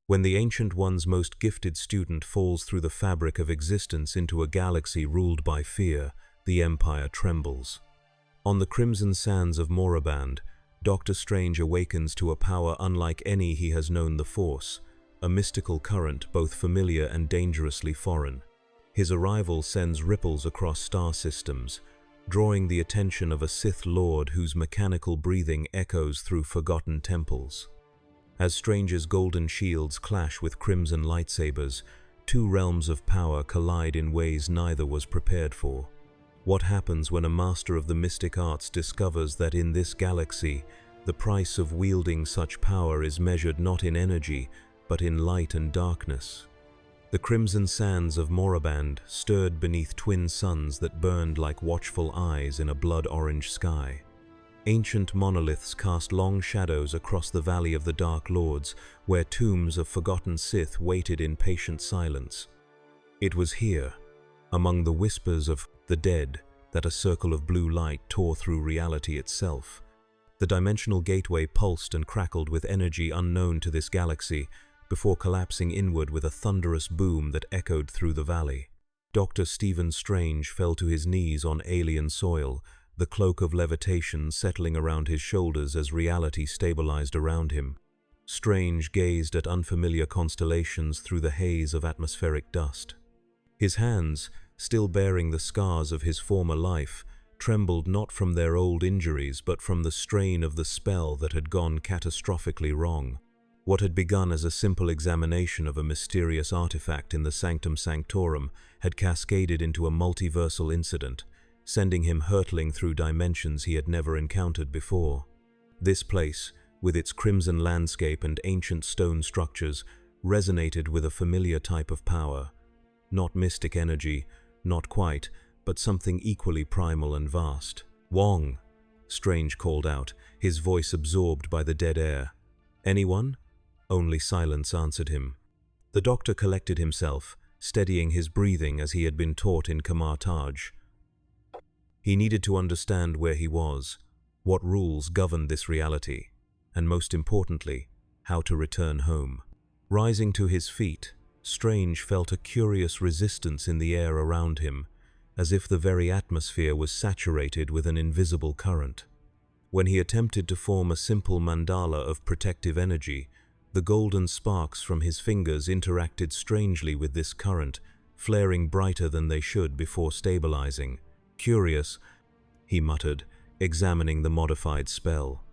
When the Ancient One's most gifted student falls through the fabric of existence into a galaxy ruled by fear, the Empire trembles. On the crimson sands of Moraband, Doctor Strange awakens to a power unlike any he has known, the Force, a mystical current both familiar and dangerously foreign. His arrival sends ripples across star systems, drawing the attention of a Sith Lord whose mechanical breathing echoes through forgotten temples. As Strange's golden shields clash with crimson lightsabers, two realms of power collide in ways neither was prepared for. What happens when a master of the mystic arts discovers that in this galaxy, the price of wielding such power is measured not in energy, but in light and darkness? The crimson sands of Moraband stirred beneath twin suns that burned like watchful eyes in a blood-orange sky. Ancient monoliths cast long shadows across the Valley of the Dark Lords, where tombs of forgotten Sith waited in patient silence. It was here, among the whispers of the dead, that a circle of blue light tore through reality itself. The dimensional gateway pulsed and crackled with energy unknown to this galaxy, before collapsing inward with a thunderous boom that echoed through the valley. Dr. Stephen Strange fell to his knees on alien soil, the cloak of levitation settling around his shoulders as reality stabilized around him. Strange gazed at unfamiliar constellations through the haze of atmospheric dust. His hands, still bearing the scars of his former life, trembled not from their old injuries but from the strain of the spell that had gone catastrophically wrong. What had begun as a simple examination of a mysterious artifact in the Sanctum Sanctorum had cascaded into a multiversal incident, sending him hurtling through dimensions he had never encountered before. This place, with its crimson landscape and ancient stone structures, resonated with a familiar type of power. Not mystic energy, not quite, but something equally primal and vast. "Wong!" Strange called out, his voice absorbed by the dead air. "Anyone?" Only silence answered him. The doctor collected himself, steadying his breathing as he had been taught in Kamar-Taj. He needed to understand where he was, what rules governed this reality, and most importantly, how to return home. Rising to his feet, Strange felt a curious resistance in the air around him, as if the very atmosphere was saturated with an invisible current. When he attempted to form a simple mandala of protective energy, the golden sparks from his fingers interacted strangely with this current, flaring brighter than they should before stabilizing. "Curious," he muttered, examining the modified spell.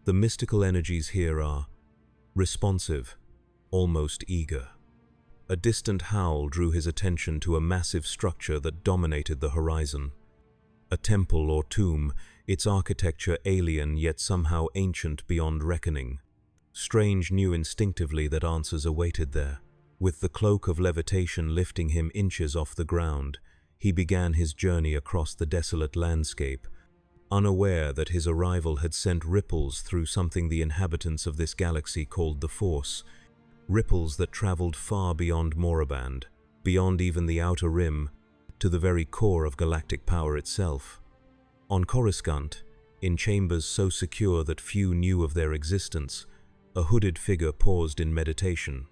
"The mystical energies here are responsive, almost eager." A distant howl drew his attention to a massive structure that dominated the horizon. A temple or tomb, its architecture alien yet somehow ancient beyond reckoning. Strange knew instinctively that answers awaited there. With the cloak of levitation lifting him inches off the ground, he began his journey across the desolate landscape, unaware that his arrival had sent ripples through something the inhabitants of this galaxy called the Force, ripples that traveled far beyond Moraband, beyond even the outer rim, to the very core of galactic power itself. On Coruscant, in chambers so secure that few knew of their existence, a hooded figure paused in meditation.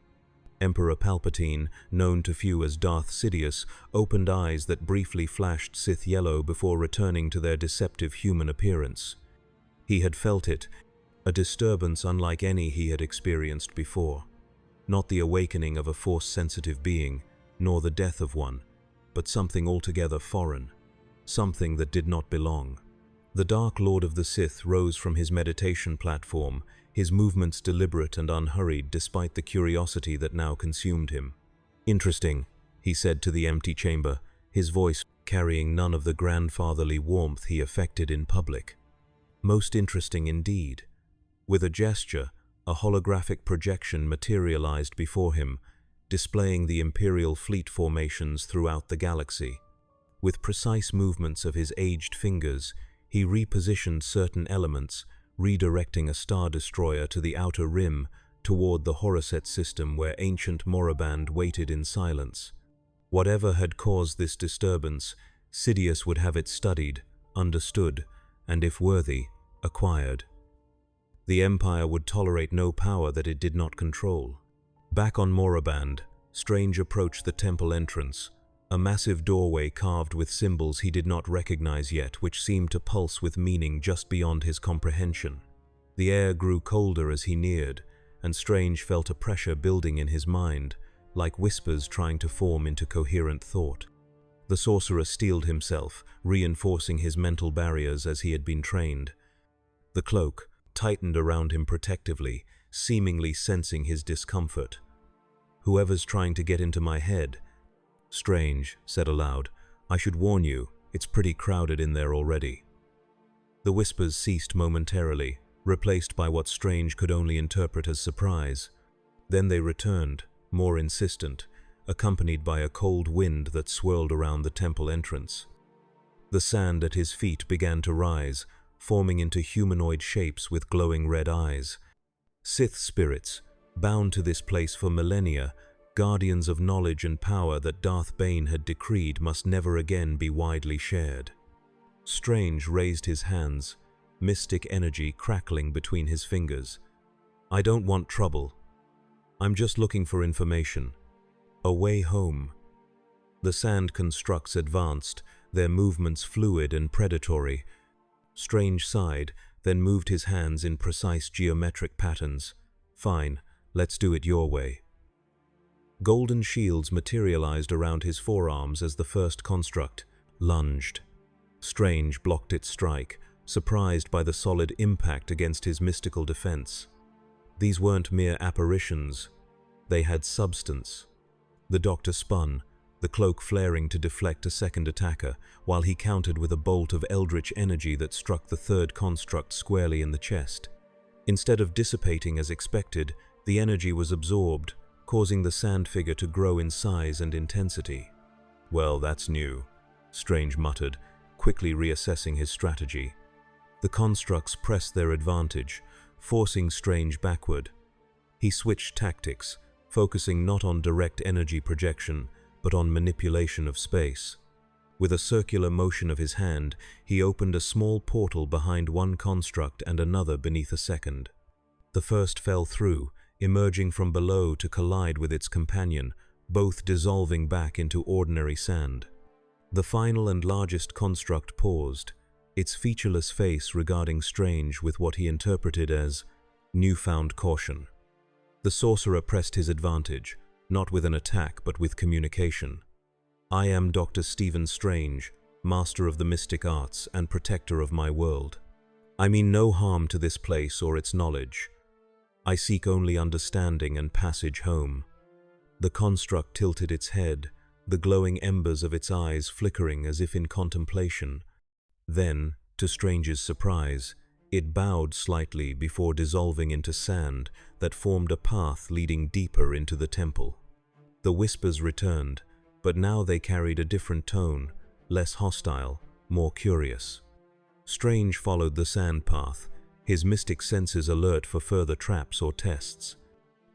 Emperor Palpatine, known to few as Darth Sidious, opened eyes that briefly flashed Sith yellow before returning to their deceptive human appearance. He had felt it, a disturbance unlike any he had experienced before. Not the awakening of a Force-sensitive being, nor the death of one, but something altogether foreign, something that did not belong. The Dark Lord of the Sith rose from his meditation platform, his movements deliberate and unhurried despite the curiosity that now consumed him. "Interesting," he said to the empty chamber, his voice carrying none of the grandfatherly warmth he affected in public. "Most interesting indeed." With a gesture, a holographic projection materialized before him, displaying the Imperial fleet formations throughout the galaxy. With precise movements of his aged fingers, he repositioned certain elements, redirecting a star destroyer to the outer rim toward the Horusset system where ancient Moraband waited in silence. Whatever had caused this disturbance, Sidious would have it studied, understood, and if worthy, acquired. The Empire would tolerate no power that it did not control. Back on Moraband, Strange approached the temple entrance, a massive doorway carved with symbols he did not recognize yet, which seemed to pulse with meaning just beyond his comprehension. The air grew colder as he neared, and Strange felt a pressure building in his mind, like whispers trying to form into coherent thought. The sorcerer steeled himself, reinforcing his mental barriers as he had been trained. The cloak tightened around him protectively, seemingly sensing his discomfort. "Whoever's trying to get into my head," Strange said aloud, "I should warn you, it's pretty crowded in there already." The whispers ceased momentarily, replaced by what Strange could only interpret as surprise. Then they returned, more insistent, accompanied by a cold wind that swirled around the temple entrance. The sand at his feet began to rise, forming into humanoid shapes with glowing red eyes. Sith spirits, bound to this place for millennia, guardians of knowledge and power that Darth Bane had decreed must never again be widely shared. Strange raised his hands, mystic energy crackling between his fingers. "I don't want trouble. I'm just looking for information. A way home." The sand constructs advanced, their movements fluid and predatory. Strange sighed, then moved his hands in precise geometric patterns. "Fine, let's do it your way." Golden shields materialized around his forearms as the first construct lunged. Strange blocked its strike, surprised by the solid impact against his mystical defense. These weren't mere apparitions. They had substance. The doctor spun, the cloak flaring to deflect a second attacker, while he countered with a bolt of eldritch energy that struck the third construct squarely in the chest. Instead of dissipating as expected, the energy was absorbed, causing the sand figure to grow in size and intensity. "Well, that's new," Strange muttered, quickly reassessing his strategy. The constructs pressed their advantage, forcing Strange backward. He switched tactics, focusing not on direct energy projection, but on manipulation of space. With a circular motion of his hand, he opened a small portal behind one construct and another beneath a second. The first fell through, emerging from below to collide with its companion, both dissolving back into ordinary sand. The final and largest construct paused, its featureless face regarding Strange with what he interpreted as newfound caution. The sorcerer pressed his advantage, not with an attack but with communication. "I am Dr. Stephen Strange, master of the mystic arts and protector of my world. I mean no harm to this place or its knowledge. I seek only understanding and passage home." The construct tilted its head, the glowing embers of its eyes flickering as if in contemplation. Then, to Strange's surprise, it bowed slightly before dissolving into sand that formed a path leading deeper into the temple. The whispers returned, but now they carried a different tone, less hostile, more curious. Strange followed the sand path, his mystic senses alert for further traps or tests.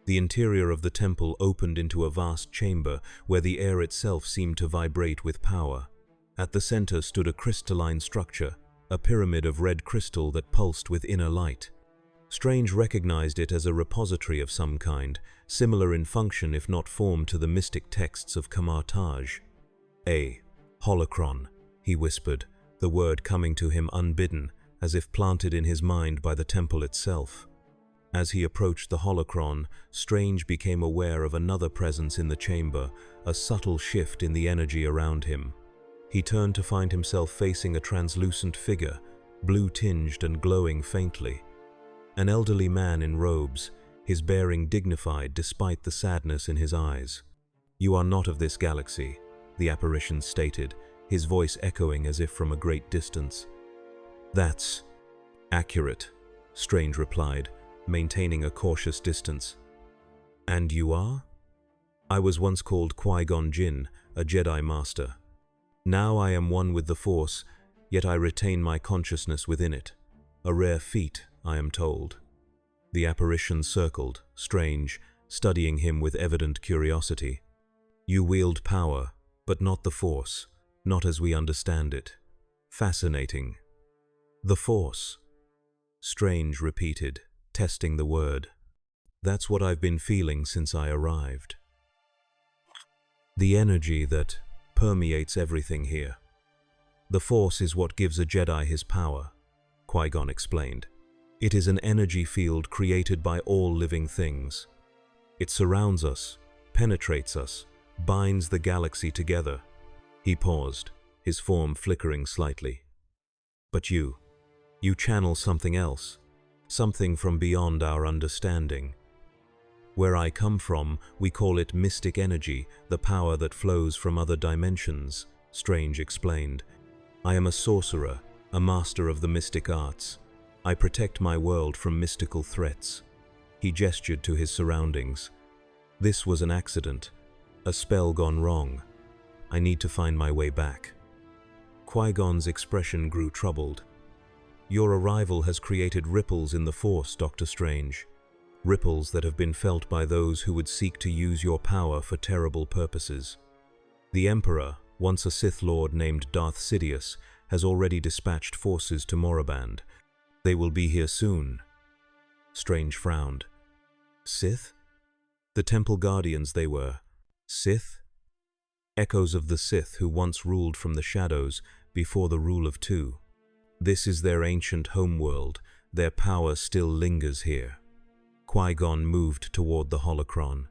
The interior of the temple opened into a vast chamber where the air itself seemed to vibrate with power. At the center stood a crystalline structure, a pyramid of red crystal that pulsed with inner light. Strange recognized it as a repository of some kind, similar in function if not form to the mystic texts of Kamar-Taj. "A holocron," he whispered, the word coming to him unbidden, as if planted in his mind by the temple itself. As he approached the holocron, Strange became aware of another presence in the chamber, a subtle shift in the energy around him. He turned to find himself facing a translucent figure, blue-tinged and glowing faintly. An elderly man in robes, his bearing dignified despite the sadness in his eyes. "You are not of this galaxy," the apparition stated, his voice echoing as if from a great distance. "That's accurate," Strange replied, maintaining a cautious distance. "And you are?" "I was once called Qui-Gon Jinn, a Jedi Master. Now I am one with the Force, yet I retain my consciousness within it. A rare feat, I am told." The apparition circled, Strange, studying him with evident curiosity. "You wield power, but not the Force, not as we understand it. Fascinating." "The Force," Strange repeated, testing the word. That's what I've been feeling since I arrived. The energy that permeates everything here. The Force is what gives a Jedi his power, Qui-Gon explained. It is an energy field created by all living things. It surrounds us, penetrates us, binds the galaxy together. He paused, his form flickering slightly. But you channel something else, something from beyond our understanding. Where I come from, we call it mystic energy, the power that flows from other dimensions, Strange explained. I am a sorcerer, a master of the mystic arts. I protect my world from mystical threats. He gestured to his surroundings. This was an accident, a spell gone wrong. I need to find my way back. Qui-Gon's expression grew troubled. Your arrival has created ripples in the Force, Dr. Strange. Ripples that have been felt by those who would seek to use your power for terrible purposes. The Emperor, once a Sith Lord named Darth Sidious, has already dispatched forces to Moraband. They will be here soon. Strange frowned. Sith? The Temple Guardians they were. Sith? Echoes of the Sith who once ruled from the shadows before the rule of two. This is their ancient homeworld. Their power still lingers here. Qui-Gon moved toward the holocron.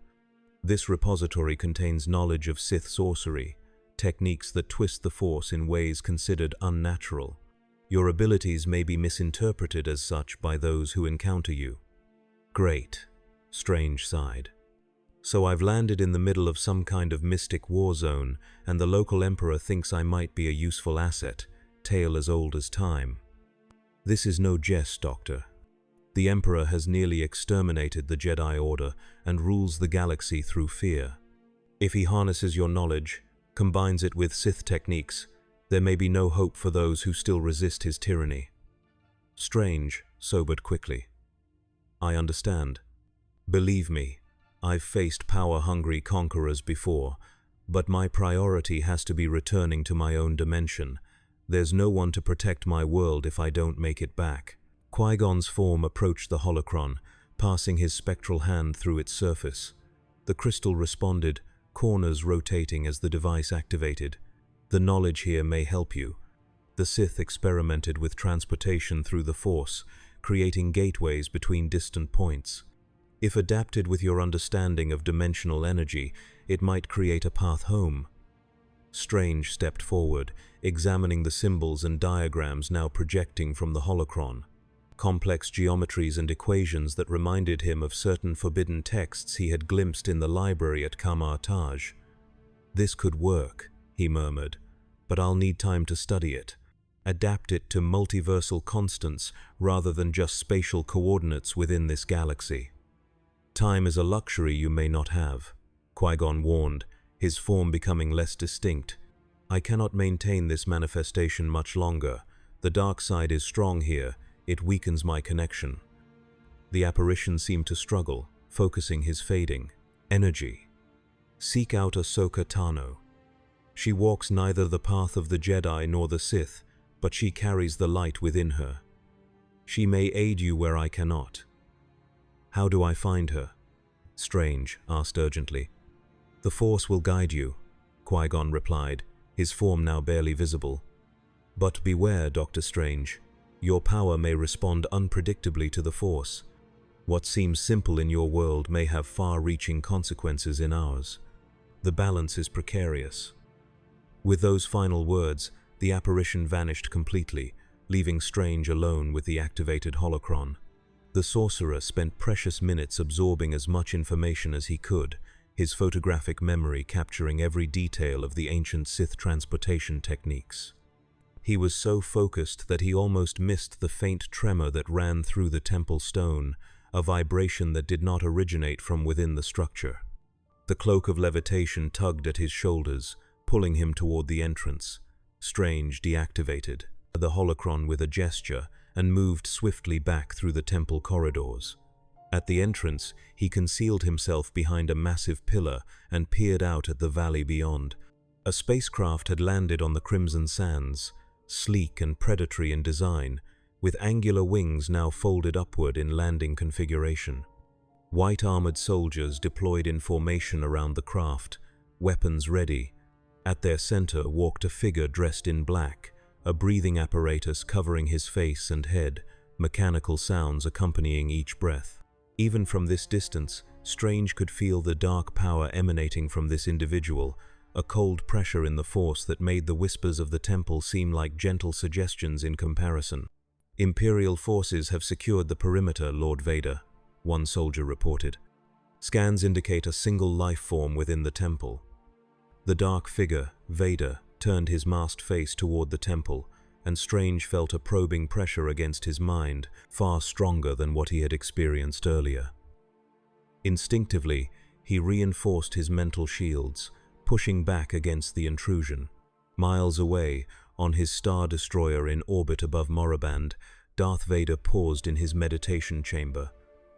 This repository contains knowledge of Sith sorcery, techniques that twist the Force in ways considered unnatural. Your abilities may be misinterpreted as such by those who encounter you. Great, Strange sighed. So I've landed in the middle of some kind of mystic war zone, and the local emperor thinks I might be a useful asset, tale as old as time. This is no jest, Doctor. The Emperor has nearly exterminated the Jedi Order and rules the galaxy through fear. If he harnesses your knowledge, combines it with Sith techniques, there may be no hope for those who still resist his tyranny. Strange sobered quickly. I understand. Believe me, I've faced power-hungry conquerors before, but my priority has to be returning to my own dimension. There's no one to protect my world if I don't make it back. Qui-Gon's form approached the holocron, passing his spectral hand through its surface. The crystal responded, corners rotating as the device activated. The knowledge here may help you. The Sith experimented with transportation through the Force, creating gateways between distant points. If adapted with your understanding of dimensional energy, it might create a path home. Strange stepped forward, examining the symbols and diagrams now projecting from the holocron. Complex geometries and equations that reminded him of certain forbidden texts he had glimpsed in the library at Kamar-Taj. This could work, he murmured, but I'll need time to study it. Adapt it to multiversal constants rather than just spatial coordinates within this galaxy. Time is a luxury you may not have, Qui-Gon warned, his form becoming less distinct. I cannot maintain this manifestation much longer. The dark side is strong here. It weakens my connection. The apparition seemed to struggle, focusing his fading energy. Seek out Ahsoka Tano. She walks neither the path of the Jedi nor the Sith, but she carries the light within her. She may aid you where I cannot. How do I find her? Strange asked urgently. The Force will guide you, Qui-Gon replied, his form now barely visible. But beware, Dr. Strange. Your power may respond unpredictably to the Force. What seems simple in your world may have far-reaching consequences in ours. The balance is precarious. With those final words, the apparition vanished completely, leaving Strange alone with the activated holocron. The sorcerer spent precious minutes absorbing as much information as he could, his photographic memory capturing every detail of the ancient Sith transportation techniques. He was so focused that he almost missed the faint tremor that ran through the temple stone, a vibration that did not originate from within the structure. The cloak of levitation tugged at his shoulders, pulling him toward the entrance. Strange deactivated the holocron with a gesture and moved swiftly back through the temple corridors. At the entrance, he concealed himself behind a massive pillar and peered out at the valley beyond. A spacecraft had landed on the Crimson Sands, sleek and predatory in design, with angular wings now folded upward in landing configuration. White-armored soldiers deployed in formation around the craft, weapons ready. At their center walked a figure dressed in black, a breathing apparatus covering his face and head, mechanical sounds accompanying each breath. Even from this distance, Strange could feel the dark power emanating from this individual, a cold pressure in the force that made the whispers of the temple seem like gentle suggestions in comparison. "Imperial forces have secured the perimeter, Lord Vader," one soldier reported. "Scans indicate a single life form within the temple." The dark figure, Vader, turned his masked face toward the temple, and Strange felt a probing pressure against his mind, far stronger than what he had experienced earlier. Instinctively, he reinforced his mental shields, pushing back against the intrusion. Miles away, on his Star Destroyer in orbit above Moraband, Darth Vader paused in his meditation chamber,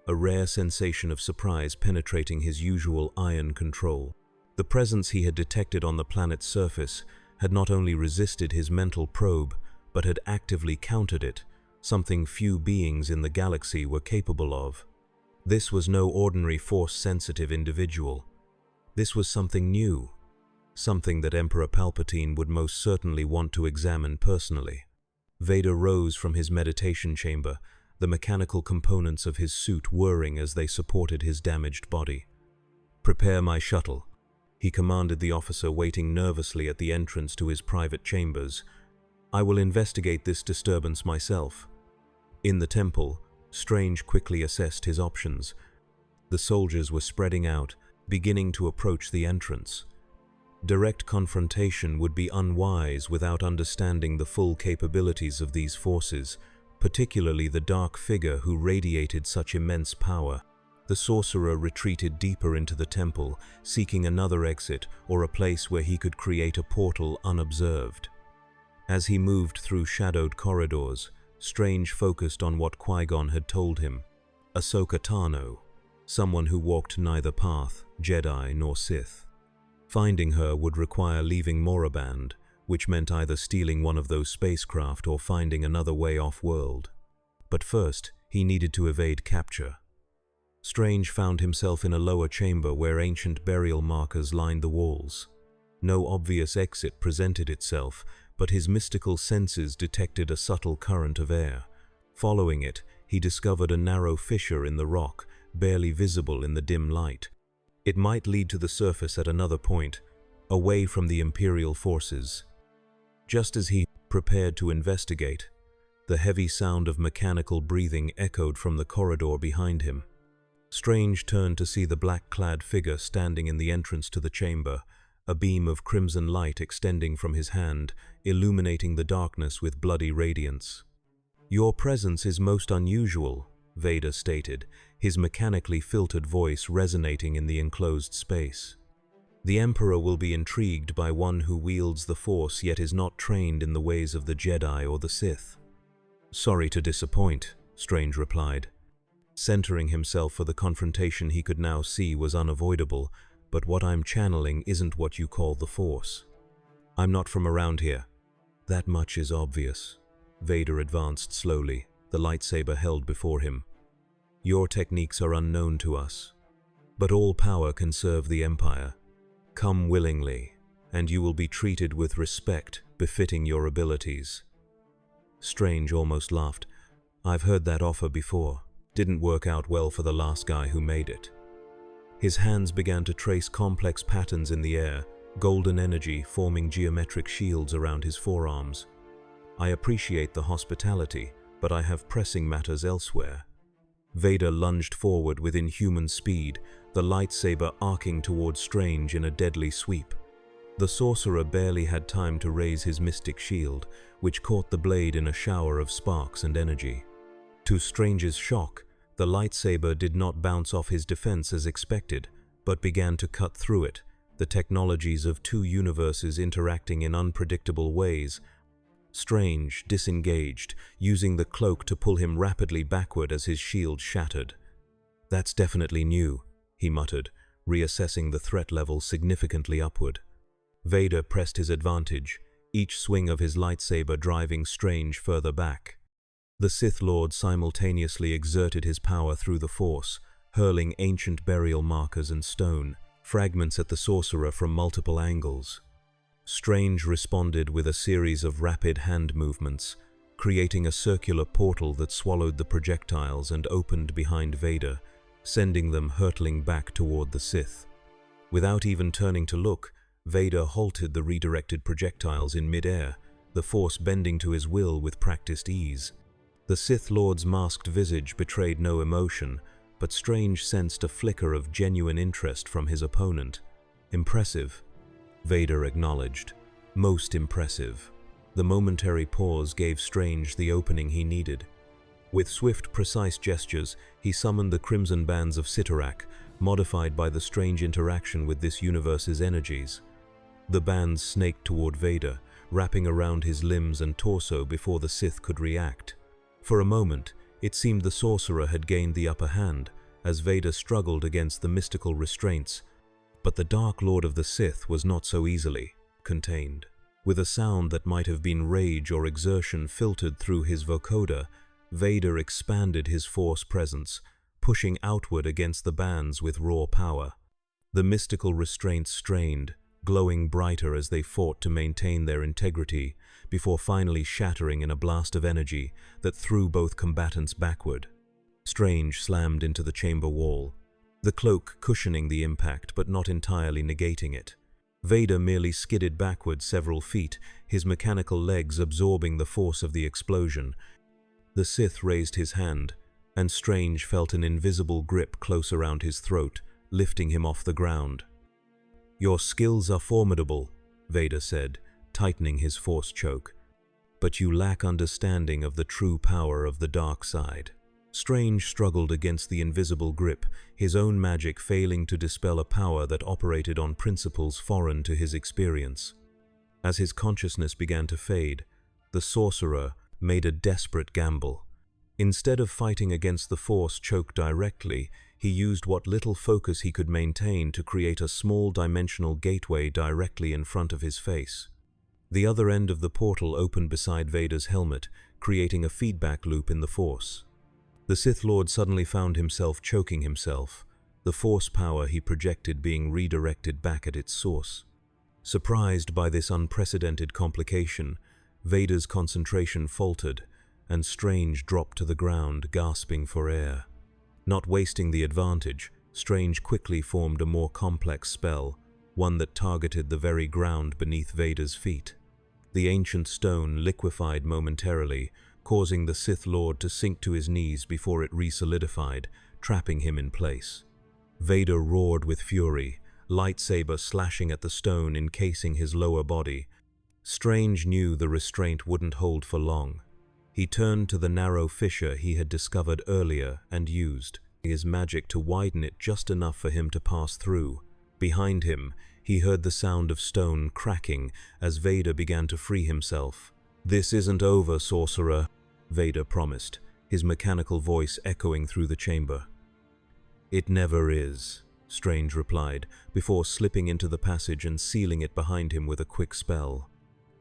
a rare sensation of surprise penetrating his usual iron control. The presence he had detected on the planet's surface had not only resisted his mental probe, but had actively countered it, something few beings in the galaxy were capable of. This was no ordinary Force-sensitive individual. This was something new, something that Emperor Palpatine would most certainly want to examine personally. Vader rose from his meditation chamber, the mechanical components of his suit whirring as they supported his damaged body. "Prepare my shuttle," he commanded the officer waiting nervously at the entrance to his private chambers. "I will investigate this disturbance myself." In the temple, Strange quickly assessed his options. The soldiers were spreading out, beginning to approach the entrance. Direct confrontation would be unwise without understanding the full capabilities of these forces, particularly the dark figure who radiated such immense power. The sorcerer retreated deeper into the temple, seeking another exit or a place where he could create a portal unobserved. As he moved through shadowed corridors, Strange focused on what Qui-Gon had told him. Ahsoka Tano, someone who walked neither path, Jedi nor Sith. Finding her would require leaving Moraband, which meant either stealing one of those spacecraft or finding another way off-world. But first, he needed to evade capture. Strange found himself in a lower chamber where ancient burial markers lined the walls. No obvious exit presented itself, but his mystical senses detected a subtle current of air. Following it, he discovered a narrow fissure in the rock, barely visible in the dim light. It might lead to the surface at another point, away from the Imperial forces. Just as he prepared to investigate, the heavy sound of mechanical breathing echoed from the corridor behind him. Strange turned to see the black-clad figure standing in the entrance to the chamber, a beam of crimson light extending from his hand, illuminating the darkness with bloody radiance. "Your presence is most unusual," Vader stated, his mechanically filtered voice resonating in the enclosed space. "The Emperor will be intrigued by one who wields the Force yet is not trained in the ways of the Jedi or the Sith." "Sorry to disappoint," Strange replied. Centering himself for the confrontation he could now see was unavoidable, but what I'm channeling isn't what you call the Force. I'm not from around here. That much is obvious. Vader advanced slowly, the lightsaber held before him. Your techniques are unknown to us, but all power can serve the Empire. Come willingly, and you will be treated with respect befitting your abilities. Strange almost laughed. I've heard that offer before. Didn't work out well for the last guy who made it. His hands began to trace complex patterns in the air, golden energy forming geometric shields around his forearms. I appreciate the hospitality, but I have pressing matters elsewhere. Vader lunged forward with inhuman speed, the lightsaber arcing towards Strange in a deadly sweep. The sorcerer barely had time to raise his mystic shield, which caught the blade in a shower of sparks and energy. To Strange's shock, the lightsaber did not bounce off his defense as expected, but began to cut through it, the technologies of two universes interacting in unpredictable ways. Strange disengaged, using the cloak to pull him rapidly backward as his shield shattered. That's definitely new, he muttered, reassessing the threat level significantly upward. Vader pressed his advantage, each swing of his lightsaber driving Strange further back. The Sith Lord simultaneously exerted his power through the Force, hurling ancient burial markers and stone, fragments at the sorcerer from multiple angles. Strange responded with a series of rapid hand movements, creating a circular portal that swallowed the projectiles and opened behind Vader, sending them hurtling back toward the Sith. Without even turning to look, Vader halted the redirected projectiles in mid-air, the Force bending to his will with practiced ease. The Sith Lord's masked visage betrayed no emotion, but Strange sensed a flicker of genuine interest from his opponent. "Impressive," Vader acknowledged. "Most impressive." The momentary pause gave Strange the opening he needed. With swift, precise gestures, he summoned the crimson bands of Sitarak, modified by the strange interaction with this universe's energies. The bands snaked toward Vader, wrapping around his limbs and torso before the Sith could react. For a moment, it seemed the sorcerer had gained the upper hand, as Vader struggled against the mystical restraints, but the Dark Lord of the Sith was not so easily contained. With a sound that might have been rage or exertion filtered through his vocoder, Vader expanded his Force presence, pushing outward against the bands with raw power. The mystical restraints strained, glowing brighter as they fought to maintain their integrity, before finally shattering in a blast of energy that threw both combatants backward. Strange slammed into the chamber wall, the cloak cushioning the impact but not entirely negating it. Vader merely skidded backward several feet, his mechanical legs absorbing the force of the explosion. The Sith raised his hand, and Strange felt an invisible grip close around his throat, lifting him off the ground. "Your skills are formidable," Vader said, tightening his Force choke, "but you lack understanding of the true power of the dark side." Strange struggled against the invisible grip, his own magic failing to dispel a power that operated on principles foreign to his experience. As his consciousness began to fade, the sorcerer made a desperate gamble. Instead of fighting against the Force choke directly, he used what little focus he could maintain to create a small dimensional gateway directly in front of his face. The other end of the portal opened beside Vader's helmet, creating a feedback loop in the Force. The Sith Lord suddenly found himself choking himself, the Force power he projected being redirected back at its source. Surprised by this unprecedented complication, Vader's concentration faltered, and Strange dropped to the ground, gasping for air. Not wasting the advantage, Strange quickly formed a more complex spell, one that targeted the very ground beneath Vader's feet. The ancient stone liquefied momentarily, causing the Sith Lord to sink to his knees before it re-solidified, trapping him in place. Vader roared with fury, lightsaber slashing at the stone encasing his lower body. Strange knew the restraint wouldn't hold for long. He turned to the narrow fissure he had discovered earlier and used his magic to widen it just enough for him to pass through. Behind him, he heard the sound of stone cracking as Vader began to free himself. "This isn't over, sorcerer," Vader promised, his mechanical voice echoing through the chamber. "It never is," Strange replied, before slipping into the passage and sealing it behind him with a quick spell.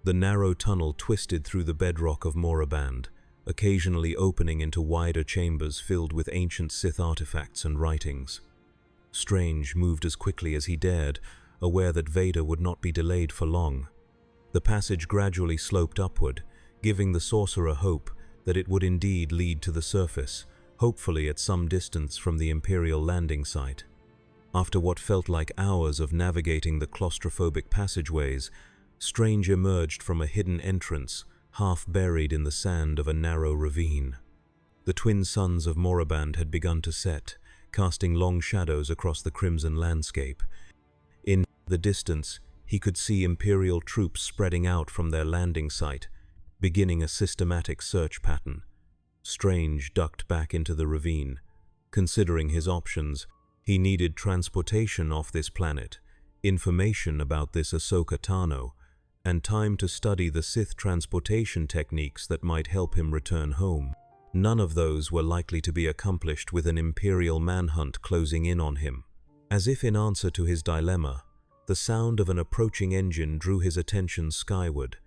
The narrow tunnel twisted through the bedrock of Moraband, occasionally opening into wider chambers filled with ancient Sith artifacts and writings. Strange moved as quickly as he dared, aware that Vader would not be delayed for long. The passage gradually sloped upward, giving the sorcerer hope that it would indeed lead to the surface, hopefully at some distance from the Imperial landing site. After what felt like hours of navigating the claustrophobic passageways, Strange emerged from a hidden entrance, half buried in the sand of a narrow ravine. The twin suns of Moraband had begun to set, casting long shadows across the crimson landscape. In the distance, he could see Imperial troops spreading out from their landing site, beginning a systematic search pattern. Strange ducked back into the ravine. Considering his options, he needed transportation off this planet, information about this Ahsoka Tano, and time to study the Sith transportation techniques that might help him return home. None of those were likely to be accomplished with an Imperial manhunt closing in on him. As if in answer to his dilemma, the sound of an approaching engine drew his attention skyward.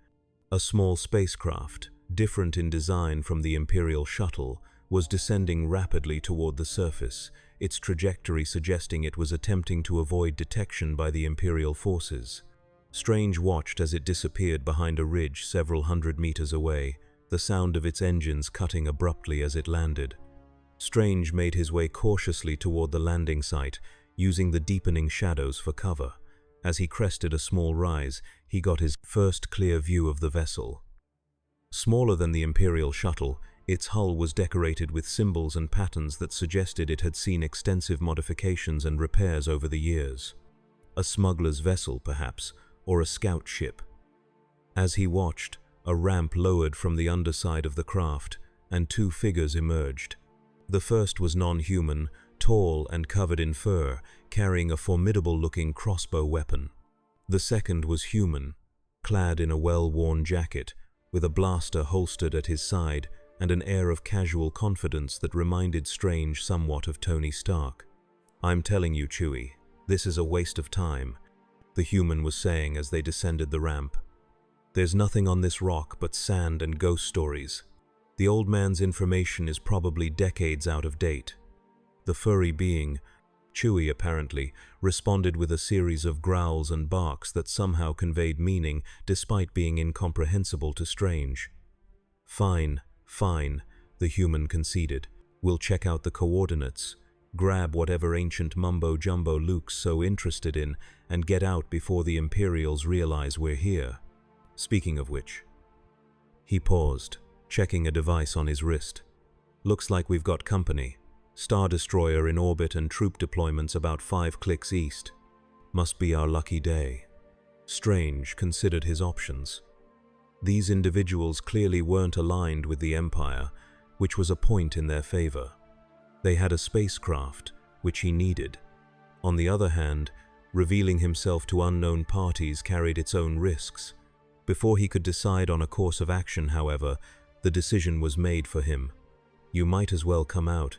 A small spacecraft, different in design from the Imperial shuttle, was descending rapidly toward the surface, its trajectory suggesting it was attempting to avoid detection by the Imperial forces. Strange watched as it disappeared behind a ridge several hundred meters away, the sound of its engines cutting abruptly as it landed. Strange made his way cautiously toward the landing site, using the deepening shadows for cover. As he crested a small rise, he got his first clear view of the vessel. Smaller than the Imperial shuttle, its hull was decorated with symbols and patterns that suggested it had seen extensive modifications and repairs over the years. A smuggler's vessel, perhaps, or a scout ship. As he watched, a ramp lowered from the underside of the craft, and two figures emerged. The first was non-human, tall and covered in fur, carrying a formidable-looking crossbow weapon. The second was human, clad in a well-worn jacket, with a blaster holstered at his side and an air of casual confidence that reminded Strange somewhat of Tony Stark. "I'm telling you, Chewie, this is a waste of time," the human was saying as they descended the ramp. "There's nothing on this rock but sand and ghost stories. The old man's information is probably decades out of date." The furry being, Chewie apparently, responded with a series of growls and barks that somehow conveyed meaning despite being incomprehensible to Strange. "Fine, fine," the human conceded. "We'll check out the coordinates, grab whatever ancient mumbo-jumbo Luke's so interested in, and get out before the Imperials realize we're here. Speaking of which..." He paused, checking a device on his wrist. "Looks like we've got company. Star Destroyer in orbit and troop deployments about 5 clicks east. Must be our lucky day." Strange considered his options. These individuals clearly weren't aligned with the Empire, which was a point in their favor. They had a spacecraft, which he needed. On the other hand, revealing himself to unknown parties carried its own risks. Before he could decide on a course of action, however, the decision was made for him. "You might as well come out,"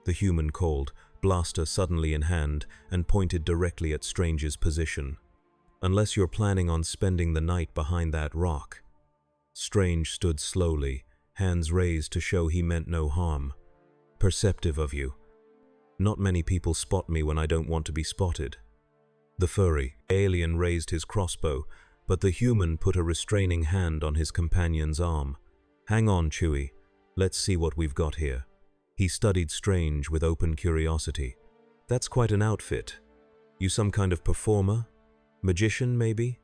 the human called, blaster suddenly in hand, and pointed directly at Strange's position. "Unless you're planning on spending the night behind that rock." Strange stood slowly, hands raised to show he meant no harm. "Perceptive of you. Not many people spot me when I don't want to be spotted." The furry alien raised his crossbow, but the human put a restraining hand on his companion's arm. "Hang on, Chewie. Let's see what we've got here." He studied Strange with open curiosity. "That's quite an outfit. You some kind of performer? Magician, maybe?"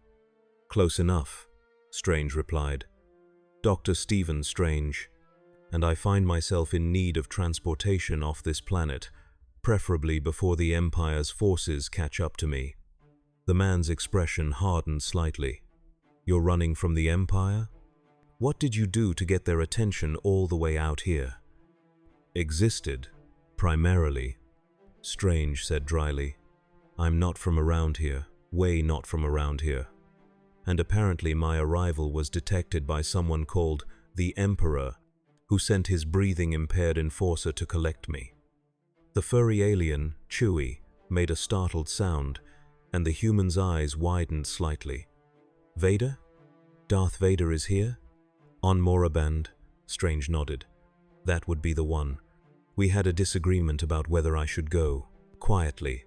"Close enough," Strange replied. "Dr. Stephen Strange, and I find myself in need of transportation off this planet, preferably before the Empire's forces catch up to me." The man's expression hardened slightly. "You're running from the Empire? What did you do to get their attention all the way out here?" "Existed, primarily," Strange said dryly. "I'm not from around here, way not from around here. And apparently my arrival was detected by someone called the Emperor, who sent his breathing-impaired enforcer to collect me." The furry alien, Chewie, made a startled sound, and the human's eyes widened slightly. "Vader? Darth Vader is here?" "On Moraband," Strange nodded. "That would be the one. We had a disagreement about whether I should go. Quietly.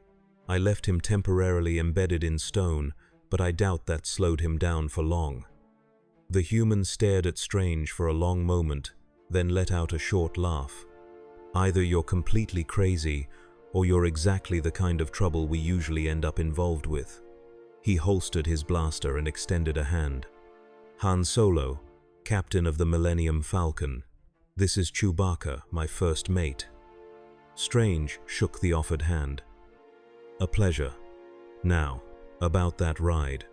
I left him temporarily embedded in stone, but I doubt that slowed him down for long." The human stared at Strange for a long moment, then let out a short laugh. "Either you're completely crazy, or you're exactly the kind of trouble we usually end up involved with." He holstered his blaster and extended a hand. "Han Solo, captain of the Millennium Falcon. This is Chewbacca, my first mate." Strange shook the offered hand. "A pleasure. Now, about that ride."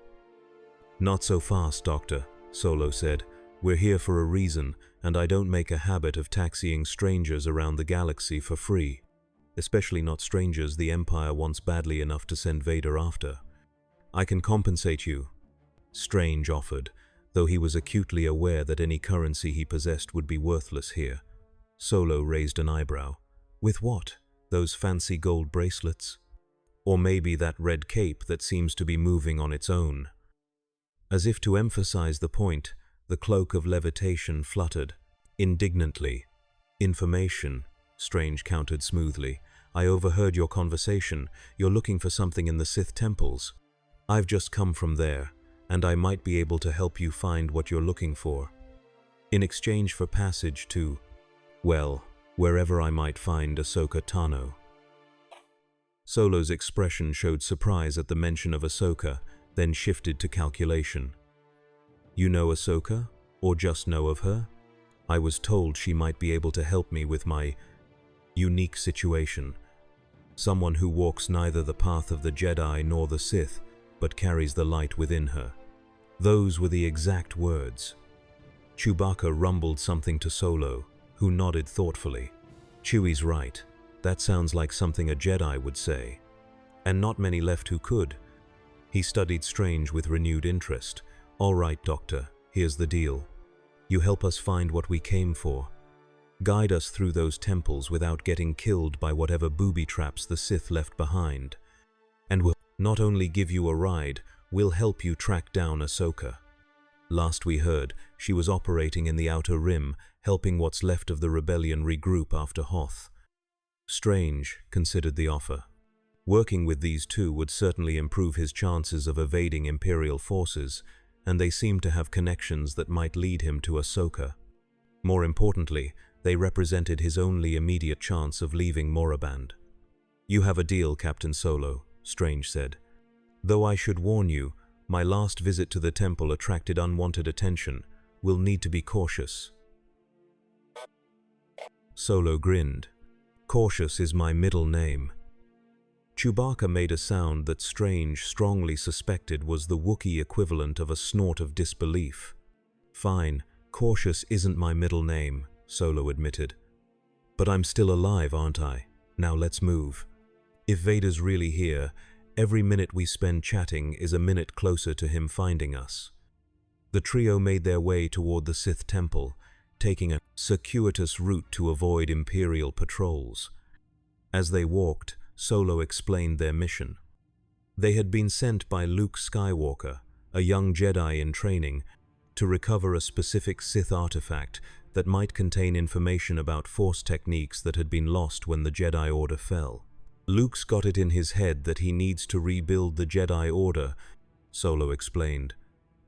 "Not so fast, Doctor," Solo said. "We're here for a reason, and I don't make a habit of taxiing strangers around the galaxy for free. Especially not strangers the Empire wants badly enough to send Vader after. I can compensate you," Strange offered, though he was acutely aware that any currency he possessed would be worthless here. Solo raised an eyebrow. "With what? Those fancy gold bracelets? Or maybe that red cape that seems to be moving on its own?" As if to emphasize the point, the cloak of levitation fluttered. Indignantly. "Information," Strange countered smoothly. I overheard your conversation. You're looking for something in the Sith temples. I've just come from there, and I might be able to help you find what you're looking for. In exchange for passage to, well, wherever I might find Ahsoka Tano." Solo's expression showed surprise at the mention of Ahsoka, then shifted to calculation. "You know Ahsoka, or just know of her? I was told she might be able to help me with my unique situation. Someone who walks neither the path of the Jedi nor the Sith, but carries the light within her." Those were the exact words. Chewbacca rumbled something to Solo, who nodded thoughtfully. "Chewie's right. That sounds like something a Jedi would say. And not many left who could." He studied Strange with renewed interest. "All right, Doctor, here's the deal. You help us find what we came for. Guide us through those temples without getting killed by whatever booby traps the Sith left behind. And we'll not only give you a ride, we'll help you track down Ahsoka. Last we heard, she was operating in the Outer Rim, helping what's left of the rebellion regroup after Hoth." Strange considered the offer. Working with these two would certainly improve his chances of evading Imperial forces, and they seemed to have connections that might lead him to Ahsoka. More importantly, they represented his only immediate chance of leaving Moraband. "You have a deal, Captain Solo," Strange said. "Though I should warn you, my last visit to the temple attracted unwanted attention. We'll need to be cautious." Solo grinned. "Cautious is my middle name." Chewbacca made a sound that Strange strongly suspected was the Wookiee equivalent of a snort of disbelief. "Fine, Cautious isn't my middle name," Solo admitted. "But I'm still alive, aren't I? Now let's move. If Vader's really here, every minute we spend chatting is a minute closer to him finding us." The trio made their way toward the Sith temple, taking a circuitous route to avoid Imperial patrols. As they walked, Solo explained their mission. They had been sent by Luke Skywalker, a young Jedi in training, to recover a specific Sith artifact that might contain information about Force techniques that had been lost when the Jedi Order fell. "Luke's got it in his head that he needs to rebuild the Jedi Order," Solo explained.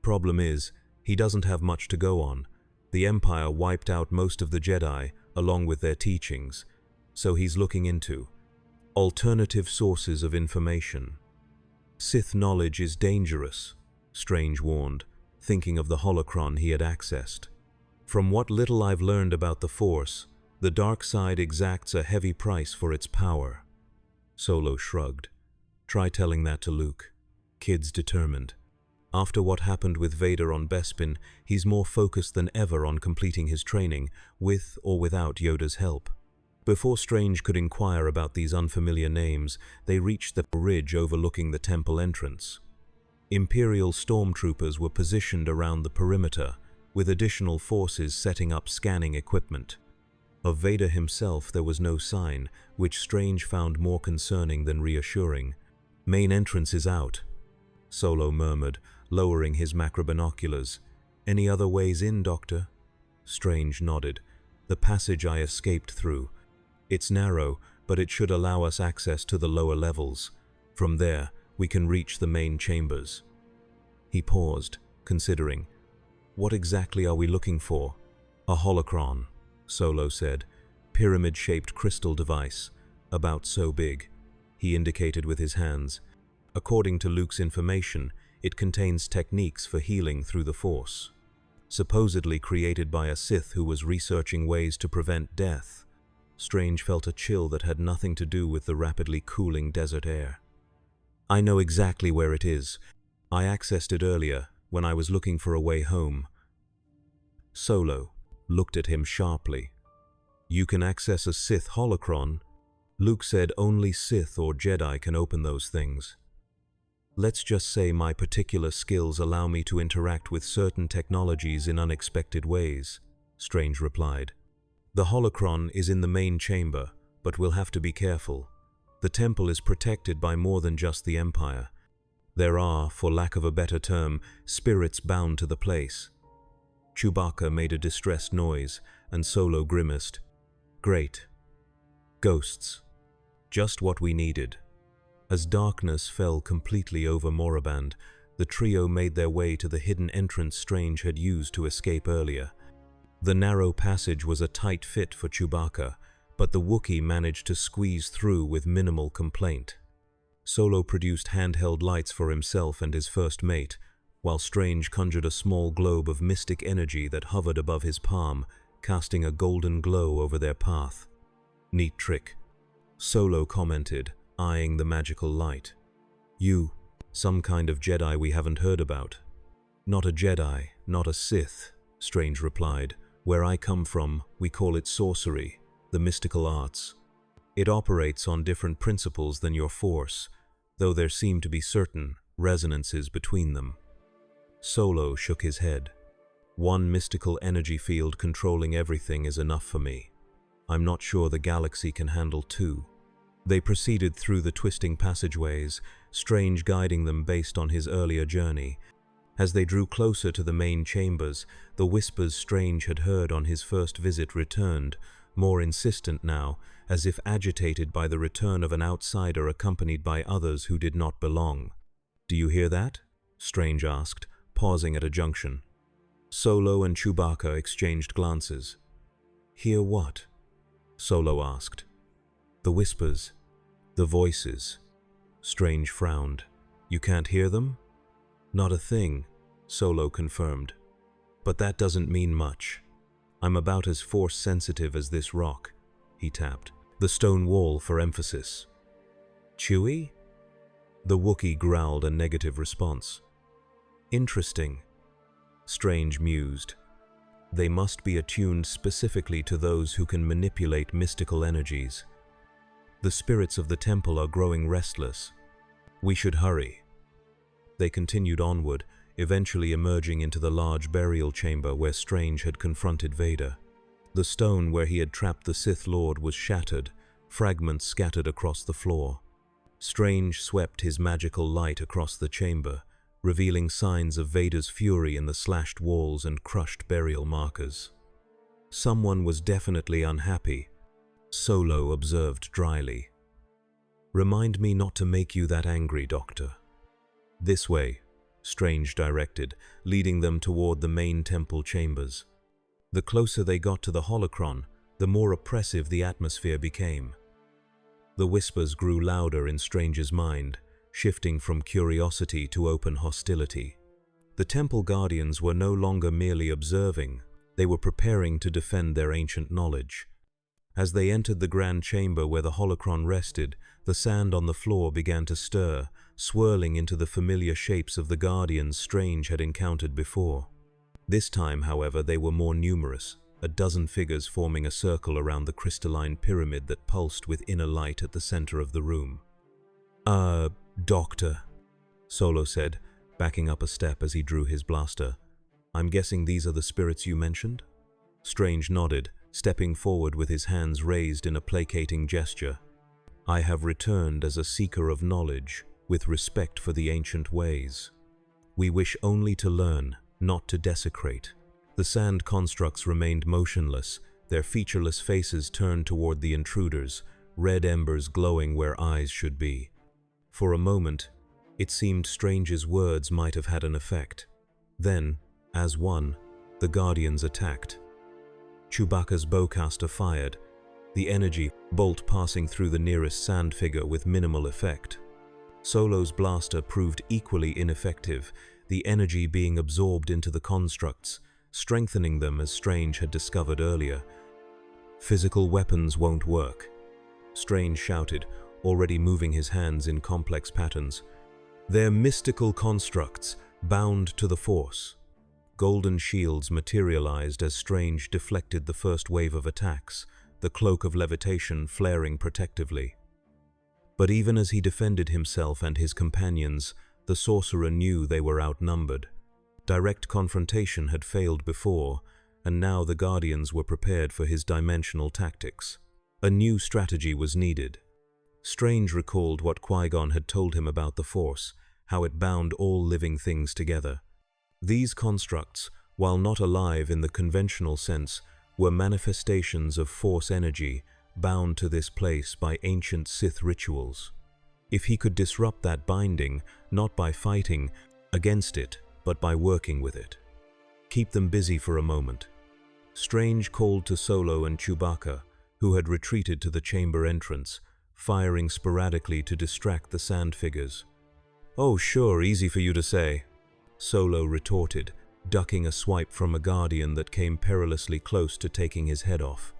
"Problem is, he doesn't have much to go on. The Empire wiped out most of the Jedi, along with their teachings, so he's looking into alternative sources of information." "Sith knowledge is dangerous," Strange warned, thinking of the holocron he had accessed. "From what little I've learned about the Force, the dark side exacts a heavy price for its power." Solo shrugged. "Try telling that to Luke. Kid's determined. After what happened with Vader on Bespin, he's more focused than ever on completing his training, with or without Yoda's help." Before Strange could inquire about these unfamiliar names, they reached the ridge overlooking the temple entrance. Imperial stormtroopers were positioned around the perimeter, with additional forces setting up scanning equipment. Of Vader himself there was no sign, which Strange found more concerning than reassuring. "Main entrance is out," Solo murmured, lowering his macrobinoculars. "Any other ways in, Doctor?" Strange nodded. "The passage I escaped through. It's narrow, but it should allow us access to the lower levels. From there, we can reach the main chambers." He paused, considering. "What exactly are we looking for?" "A holocron," Solo said. "Pyramid-shaped crystal device, about so big." He indicated with his hands. "According to Luke's information, it contains techniques for healing through the Force. Supposedly created by a Sith who was researching ways to prevent death." Strange felt a chill that had nothing to do with the rapidly cooling desert air. "I know exactly where it is. I accessed it earlier, when I was looking for a way home." Solo looked at him sharply. "You can access a Sith holocron?" Luke said only Sith or Jedi can open those things. "Let's just say my particular skills allow me to interact with certain technologies in unexpected ways," Strange replied. "The holocron is in the main chamber, but we'll have to be careful. The temple is protected by more than just the Empire. There are, for lack of a better term, spirits bound to the place." Chewbacca made a distressed noise, and Solo grimaced. "Great. Ghosts." Just what we needed. As darkness fell completely over Moraband, the trio made their way to the hidden entrance Strange had used to escape earlier. The narrow passage was a tight fit for Chewbacca, but the Wookiee managed to squeeze through with minimal complaint. Solo produced handheld lights for himself and his first mate, while Strange conjured a small globe of mystic energy that hovered above his palm, casting a golden glow over their path. "Neat trick," Solo commented, eyeing the magical light. "You, some kind of Jedi we haven't heard about." "Not a Jedi, not a Sith," Strange replied. "Where I come from, we call it sorcery, the mystical arts. It operates on different principles than your Force, though there seem to be certain resonances between them." Solo shook his head. "One mystical energy field controlling everything is enough for me. I'm not sure the galaxy can handle two." They proceeded through the twisting passageways, Strange guiding them based on his earlier journey. As they drew closer to the main chambers, the whispers Strange had heard on his first visit returned, more insistent now, as if agitated by the return of an outsider accompanied by others who did not belong. "Do you hear that?" Strange asked, pausing at a junction. Solo and Chewbacca exchanged glances. "Hear what?" Solo asked. "The whispers, the voices." Strange frowned. "You can't hear them?" "Not a thing," Solo confirmed. "But that doesn't mean much. I'm about as force-sensitive as this rock," he tapped the stone wall for emphasis. "Chewie?" The Wookiee growled a negative response. "Interesting," Strange mused. "They must be attuned specifically to those who can manipulate mystical energies. The spirits of the temple are growing restless. We should hurry." They continued onward, eventually emerging into the large burial chamber where Strange had confronted Vader. The stone where he had trapped the Sith Lord was shattered, fragments scattered across the floor. Strange swept his magical light across the chamber, revealing signs of Vader's fury in the slashed walls and crushed burial markers. "Someone was definitely unhappy," Solo observed dryly. "Remind me not to make you that angry, Doctor." "This way," Strange directed, leading them toward the main temple chambers. The closer they got to the holocron, the more oppressive the atmosphere became. The whispers grew louder in Strange's mind, shifting from curiosity to open hostility. The temple guardians were no longer merely observing, they were preparing to defend their ancient knowledge. As they entered the grand chamber where the holocron rested, the sand on the floor began to stir, swirling into the familiar shapes of the guardians Strange had encountered before. This time, however, they were more numerous, a dozen figures forming a circle around the crystalline pyramid that pulsed with inner light at the center of the room. Doctor," Solo said, backing up a step as he drew his blaster. "I'm guessing these are the spirits you mentioned?" Strange nodded, stepping forward with his hands raised in a placating gesture. "I have returned as a seeker of knowledge, with respect for the ancient ways. We wish only to learn, not to desecrate." The sand constructs remained motionless, their featureless faces turned toward the intruders, red embers glowing where eyes should be. For a moment, it seemed Strange's words might have had an effect. Then, as one, the Guardians attacked. Chewbacca's bowcaster fired, the energy bolt passing through the nearest sand figure with minimal effect. Solo's blaster proved equally ineffective, the energy being absorbed into the constructs, strengthening them as Strange had discovered earlier. "Physical weapons won't work," Strange shouted, already moving his hands in complex patterns. "They're mystical constructs, bound to the Force." Golden shields materialized as Strange deflected the first wave of attacks, the cloak of levitation flaring protectively. But even as he defended himself and his companions, the sorcerer knew they were outnumbered. Direct confrontation had failed before, and now the Guardians were prepared for his dimensional tactics. A new strategy was needed. Strange recalled what Qui-Gon had told him about the Force, how it bound all living things together. These constructs, while not alive in the conventional sense, were manifestations of Force energy, bound to this place by ancient Sith rituals. If he could disrupt that binding, not by fighting against it, but by working with it. Keep them busy for a moment. Strange called to Solo and Chewbacca, who had retreated to the chamber entrance, firing sporadically to distract the sand figures. "Oh, sure, easy for you to say," Solo retorted, ducking a swipe from a guardian that came perilously close to taking his head off.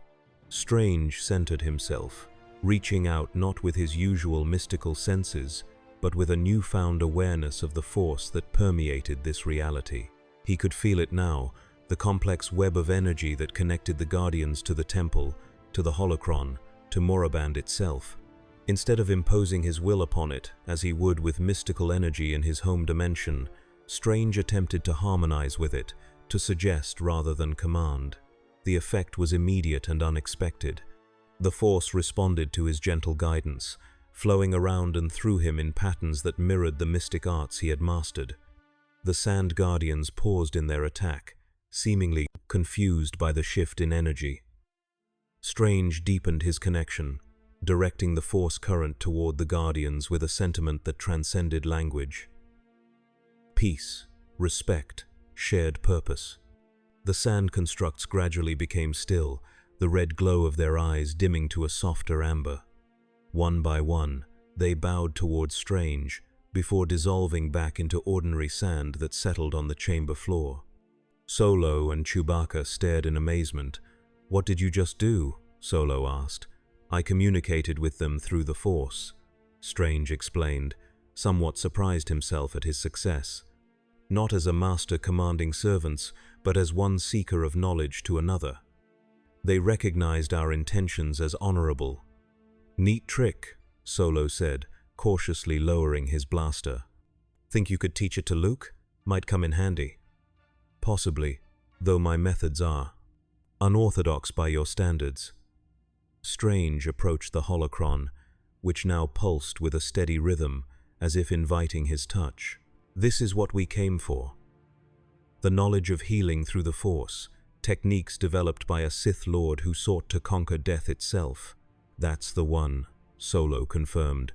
Strange centered himself, reaching out not with his usual mystical senses, but with a newfound awareness of the force that permeated this reality. He could feel it now, the complex web of energy that connected the guardians to the temple, to the holocron, to Moraband itself. Instead of imposing his will upon it, as he would with mystical energy in his home dimension, Strange attempted to harmonize with it, to suggest rather than command. The effect was immediate and unexpected. The force responded to his gentle guidance, flowing around and through him in patterns that mirrored the mystic arts he had mastered. The Sand Guardians paused in their attack, seemingly confused by the shift in energy. Strange deepened his connection, directing the force current toward the Guardians with a sentiment that transcended language. Peace, respect, shared purpose. The sand constructs gradually became still, the red glow of their eyes dimming to a softer amber. One by one, they bowed towards Strange, before dissolving back into ordinary sand that settled on the chamber floor. Solo and Chewbacca stared in amazement. "What did you just do?" Solo asked. "I communicated with them through the Force," Strange explained, somewhat surprised himself at his success. Not as a master commanding servants, but as one seeker of knowledge to another. They recognized our intentions as honorable. "Neat trick," Solo said, cautiously lowering his blaster. "Think you could teach it to Luke? Might come in handy." "Possibly, though my methods are unorthodox by your standards." Strange approached the holocron, which now pulsed with a steady rhythm, as if inviting his touch. "This is what we came for. The knowledge of healing through the Force, techniques developed by a Sith Lord who sought to conquer death itself." "That's the one," Solo confirmed.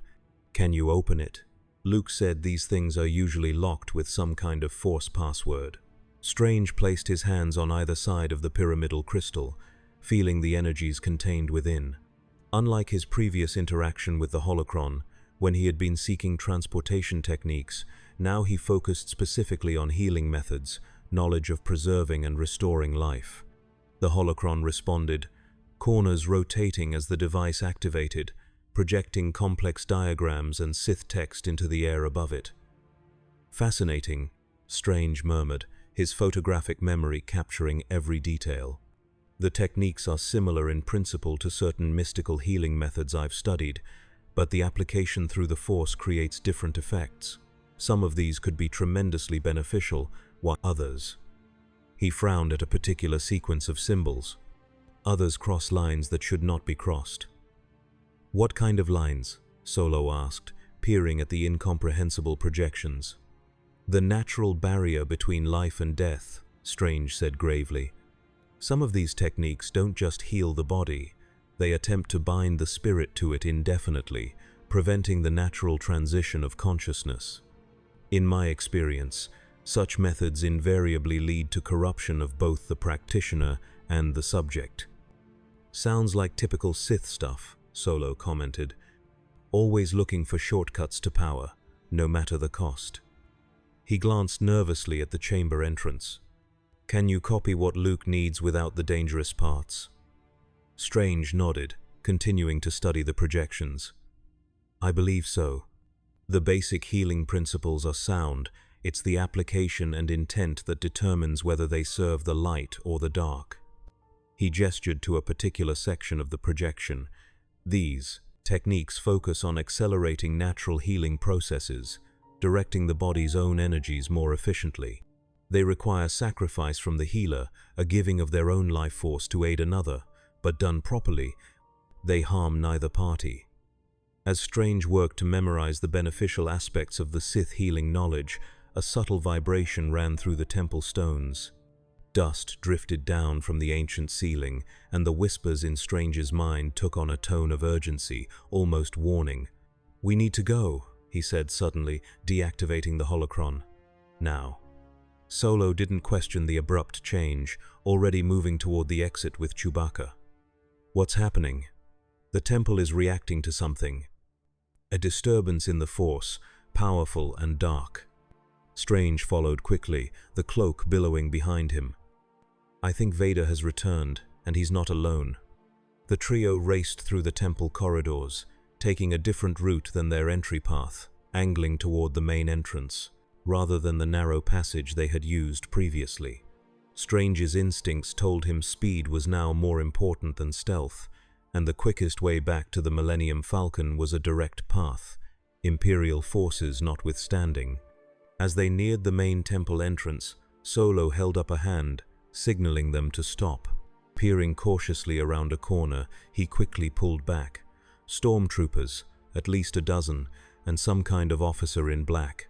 "Can you open it?" Luke said these things are usually locked with some kind of Force password. Strange placed his hands on either side of the pyramidal crystal, feeling the energies contained within. Unlike his previous interaction with the holocron, when he had been seeking transportation techniques, now he focused specifically on healing methods, knowledge of preserving and restoring life. The holocron responded, corners rotating as the device activated, projecting complex diagrams and Sith text into the air above it. "Fascinating," Strange murmured, his photographic memory capturing every detail. "The techniques are similar in principle to certain mystical healing methods I've studied, but the application through the Force creates different effects. Some of these could be tremendously beneficial, while others..." He frowned at a particular sequence of symbols. "Others cross lines that should not be crossed." "What kind of lines?" Solo asked, peering at the incomprehensible projections. "The natural barrier between life and death," Strange said gravely. "Some of these techniques don't just heal the body, they attempt to bind the spirit to it indefinitely, preventing the natural transition of consciousness. In my experience, such methods invariably lead to corruption of both the practitioner and the subject." "Sounds like typical Sith stuff," Solo commented. "Always looking for shortcuts to power, no matter the cost." He glanced nervously at the chamber entrance. "Can you copy what Luke needs without the dangerous parts?" Strange nodded, continuing to study the projections. "I believe so. The basic healing principles are sound. It's the application and intent that determines whether they serve the light or the dark." He gestured to a particular section of the projection. "These techniques focus on accelerating natural healing processes, directing the body's own energies more efficiently. They require sacrifice from the healer, a giving of their own life force to aid another, but done properly, they harm neither party." As Strange worked to memorize the beneficial aspects of the Sith healing knowledge, a subtle vibration ran through the temple stones. Dust drifted down from the ancient ceiling, and the whispers in Strange's mind took on a tone of urgency, almost warning. "We need to go," he said suddenly, deactivating the holocron. "Now." Solo didn't question the abrupt change, already moving toward the exit with Chewbacca. "What's happening?" "The temple is reacting to something. A disturbance in the Force, powerful and dark." Strange followed quickly, the cloak billowing behind him. "I think Vader has returned, and he's not alone." The trio raced through the temple corridors, taking a different route than their entry path, angling toward the main entrance, rather than the narrow passage they had used previously. Strange's instincts told him speed was now more important than stealth, and the quickest way back to the Millennium Falcon was a direct path, Imperial forces notwithstanding. As they neared the main temple entrance, Solo held up a hand, signaling them to stop. Peering cautiously around a corner, he quickly pulled back. Stormtroopers, at least a dozen, and some kind of officer in black.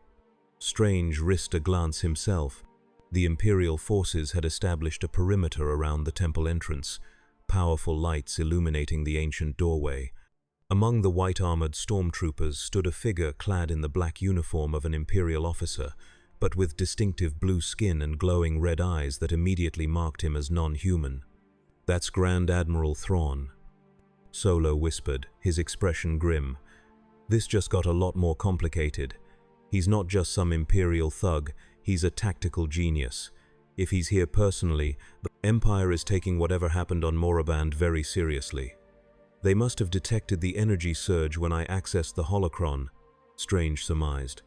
Strange risked a glance himself. The Imperial forces had established a perimeter around the temple entrance, powerful lights illuminating the ancient doorway. Among the white-armored stormtroopers stood a figure clad in the black uniform of an Imperial officer, but with distinctive blue skin and glowing red eyes that immediately marked him as non-human. "That's Grand Admiral Thrawn," Solo whispered, his expression grim. "This just got a lot more complicated. He's not just some Imperial thug, he's a tactical genius. If he's here personally, the Empire is taking whatever happened on Moraband very seriously. They must have detected the energy surge when I accessed the holocron," Strange surmised.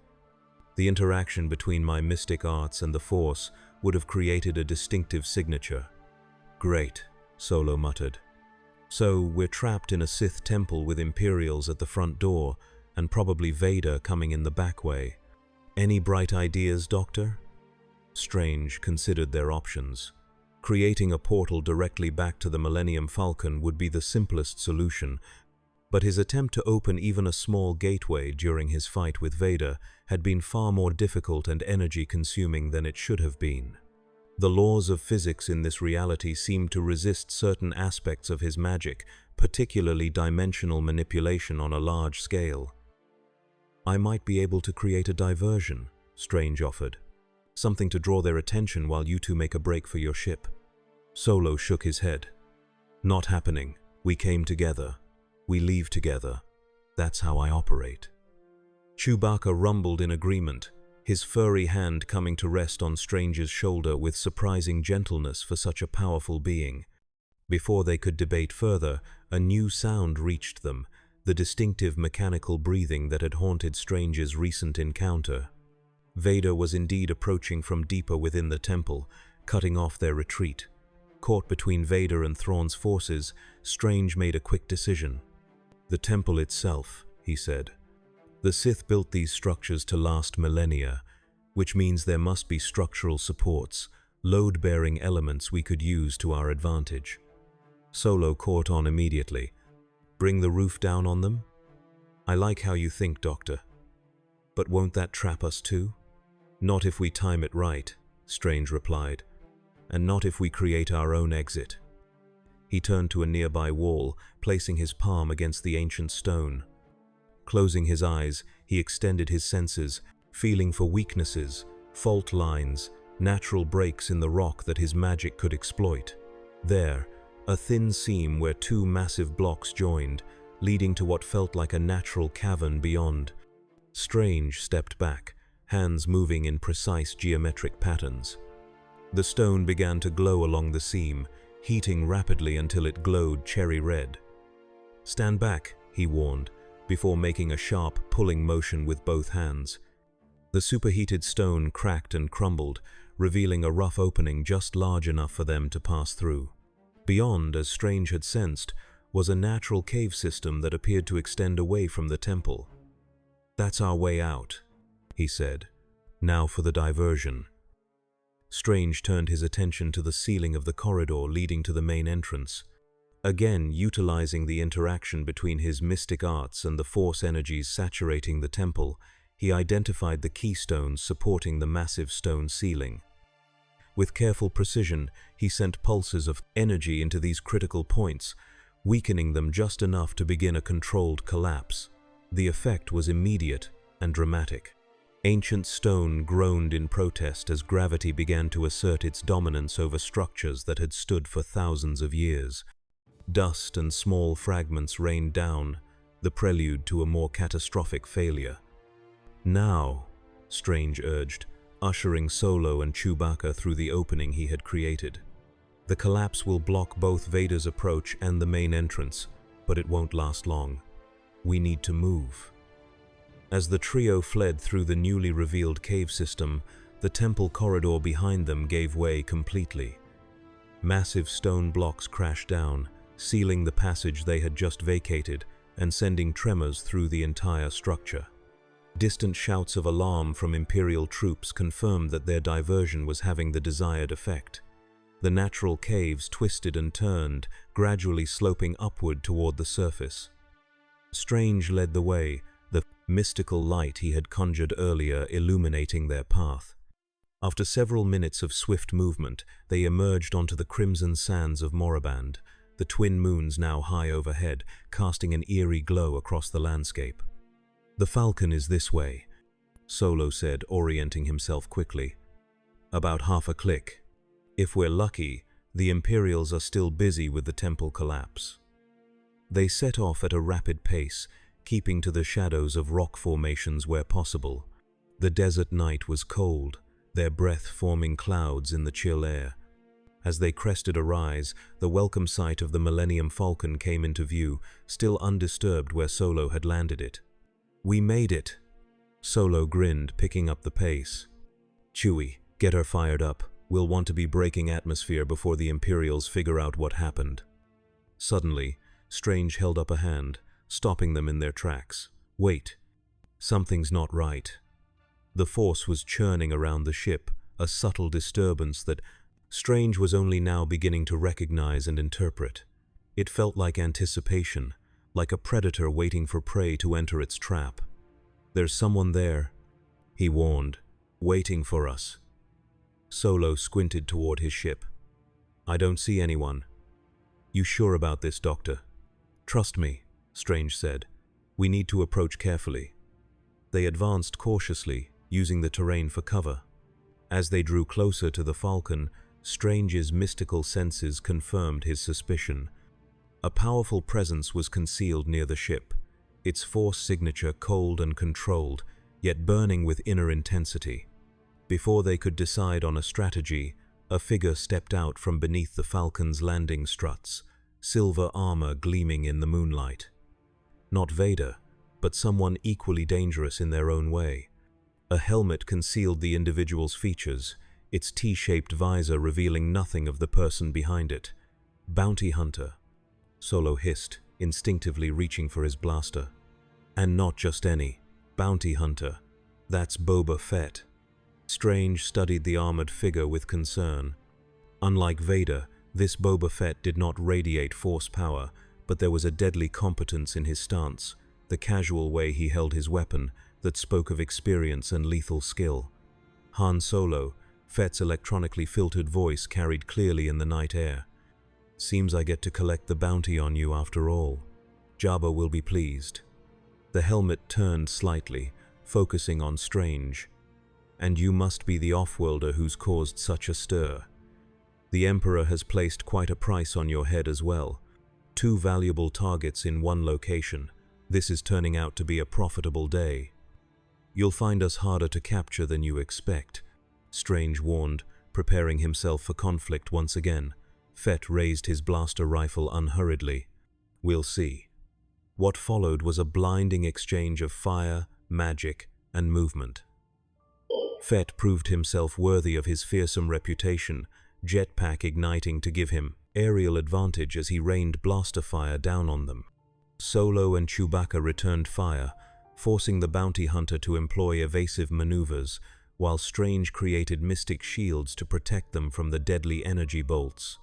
"The interaction between my mystic arts and the Force would have created a distinctive signature." "Great," Solo muttered. "So we're trapped in a Sith temple with Imperials at the front door, and probably Vader coming in the back way. Any bright ideas, Doctor?" Strange considered their options. Creating a portal directly back to the Millennium Falcon would be the simplest solution, but his attempt to open even a small gateway during his fight with Vader had been far more difficult and energy-consuming than it should have been. The laws of physics in this reality seemed to resist certain aspects of his magic, particularly dimensional manipulation on a large scale. "I might be able to create a diversion," Strange offered. "Something to draw their attention while you two make a break for your ship." Solo shook his head. "Not happening. We came together. We leave together. That's how I operate." Chewbacca rumbled in agreement, his furry hand coming to rest on Strange's shoulder with surprising gentleness for such a powerful being. Before they could debate further, a new sound reached them, the distinctive mechanical breathing that had haunted Strange's recent encounter. Vader was indeed approaching from deeper within the temple, cutting off their retreat. Caught between Vader and Thrawn's forces, Strange made a quick decision. "The temple itself," he said. "The Sith built these structures to last millennia, which means there must be structural supports, load-bearing elements we could use to our advantage." Solo caught on immediately. "Bring the roof down on them?" "I like how you think, Doctor. But won't that trap us too?" "Not if we time it right," Strange replied. "And not if we create our own exit." He turned to a nearby wall, placing his palm against the ancient stone. Closing his eyes, he extended his senses, feeling for weaknesses, fault lines, natural breaks in the rock that his magic could exploit. There, a thin seam where two massive blocks joined, leading to what felt like a natural cavern beyond. Strange stepped back, hands moving in precise geometric patterns. The stone began to glow along the seam, heating rapidly until it glowed cherry red. "Stand back," he warned, before making a sharp, pulling motion with both hands. The superheated stone cracked and crumbled, revealing a rough opening just large enough for them to pass through. Beyond, as Strange had sensed, was a natural cave system that appeared to extend away from the temple. "That's our way out," he said. "Now for the diversion." Strange turned his attention to the ceiling of the corridor leading to the main entrance. Again, utilizing the interaction between his mystic arts and the Force energies saturating the temple, he identified the keystones supporting the massive stone ceiling. With careful precision, he sent pulses of energy into these critical points, weakening them just enough to begin a controlled collapse. The effect was immediate and dramatic. Ancient stone groaned in protest as gravity began to assert its dominance over structures that had stood for thousands of years. Dust and small fragments rained down, the prelude to a more catastrophic failure. "Now," Strange urged, ushering Solo and Chewbacca through the opening he had created. "The collapse will block both Vader's approach and the main entrance, but it won't last long. We need to move." As the trio fled through the newly revealed cave system, the temple corridor behind them gave way completely. Massive stone blocks crashed down, sealing the passage they had just vacated and sending tremors through the entire structure. Distant shouts of alarm from Imperial troops confirmed that their diversion was having the desired effect. The natural caves twisted and turned, gradually sloping upward toward the surface. Strange led the way, the mystical light he had conjured earlier illuminating their path. After several minutes of swift movement, they emerged onto the crimson sands of Moraband, the twin moons now high overhead, casting an eerie glow across the landscape. "The Falcon is this way," Solo said, orienting himself quickly. "About half a click. If we're lucky, the Imperials are still busy with the temple collapse." They set off at a rapid pace, keeping to the shadows of rock formations where possible. The desert night was cold, their breath forming clouds in the chill air. As they crested a rise, the welcome sight of the Millennium Falcon came into view, still undisturbed where Solo had landed it. "We made it!" Solo grinned, picking up the pace. "Chewie, get her fired up. We'll want to be breaking atmosphere before the Imperials figure out what happened." Suddenly, Strange held up a hand, stopping them in their tracks. "Wait. Something's not right." The force was churning around the ship, a subtle disturbance that Strange was only now beginning to recognize and interpret. It felt like anticipation, like a predator waiting for prey to enter its trap. "There's someone there," he warned, "waiting for us." Solo squinted toward his ship. "I don't see anyone." "You sure about this, Doctor?" "Trust me," Strange said. "We need to approach carefully." They advanced cautiously, using the terrain for cover. As they drew closer to the Falcon, Strange's mystical senses confirmed his suspicion. A powerful presence was concealed near the ship, its force signature cold and controlled, yet burning with inner intensity. Before they could decide on a strategy, a figure stepped out from beneath the Falcon's landing struts, silver armor gleaming in the moonlight. Not Vader, but someone equally dangerous in their own way. A helmet concealed the individual's features, its T-shaped visor revealing nothing of the person behind it. "Bounty hunter," Solo hissed, instinctively reaching for his blaster. "And not just any bounty hunter. That's Boba Fett." Strange studied the armored figure with concern. Unlike Vader, this Boba Fett did not radiate force power, but there was a deadly competence in his stance, the casual way he held his weapon, that spoke of experience and lethal skill. Han Solo, Fett's electronically filtered voice carried clearly in the night air. "Seems I get to collect the bounty on you after all. Jabba will be pleased." The helmet turned slightly, focusing on Strange. "And you must be the off-worlder who's caused such a stir. The Emperor has placed quite a price on your head as well. 2 valuable targets in one location. This is turning out to be a profitable day." "You'll find us harder to capture than you expect," Strange warned, preparing himself for conflict once again. Fett raised his blaster rifle unhurriedly. "We'll see." What followed was a blinding exchange of fire, magic, and movement. Fett proved himself worthy of his fearsome reputation, jetpack igniting to give him aerial advantage as he rained blaster fire down on them. Solo and Chewbacca returned fire, forcing the bounty hunter to employ evasive maneuvers, while Strange created mystic shields to protect them from the deadly energy bolts.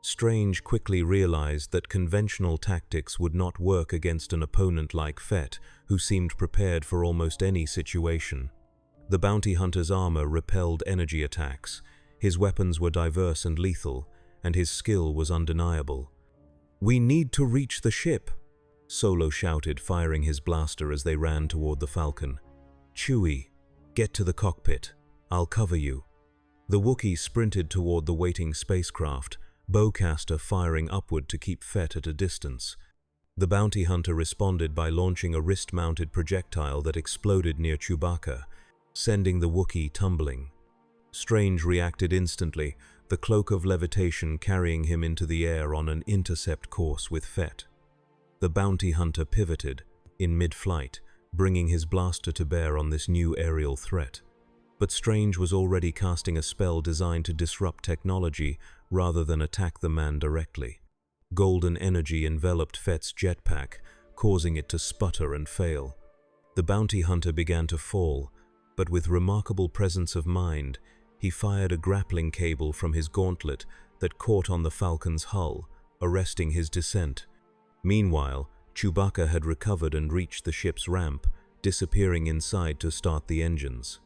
Strange quickly realized that conventional tactics would not work against an opponent like Fett, who seemed prepared for almost any situation. The bounty hunter's armor repelled energy attacks, His weapons were diverse and lethal, and his skill was undeniable. "We need to reach the ship," Solo shouted, firing his blaster as they ran toward the Falcon. "Chewie, get to the cockpit. I'll cover you." The Wookiee sprinted toward the waiting spacecraft, bowcaster firing upward to keep Fett at a distance. The bounty hunter responded by launching a wrist-mounted projectile that exploded near Chewbacca, sending the Wookiee tumbling. Strange reacted instantly, the cloak of levitation carrying him into the air on an intercept course with Fett. The bounty hunter pivoted, in mid-flight, bringing his blaster to bear on this new aerial threat. But Strange was already casting a spell designed to disrupt technology rather than attack the man directly. Golden energy enveloped Fett's jetpack, causing it to sputter and fail. The bounty hunter began to fall, but with remarkable presence of mind, he fired a grappling cable from his gauntlet that caught on the Falcon's hull, arresting his descent. Meanwhile, Chewbacca had recovered and reached the ship's ramp, disappearing inside to start the engines.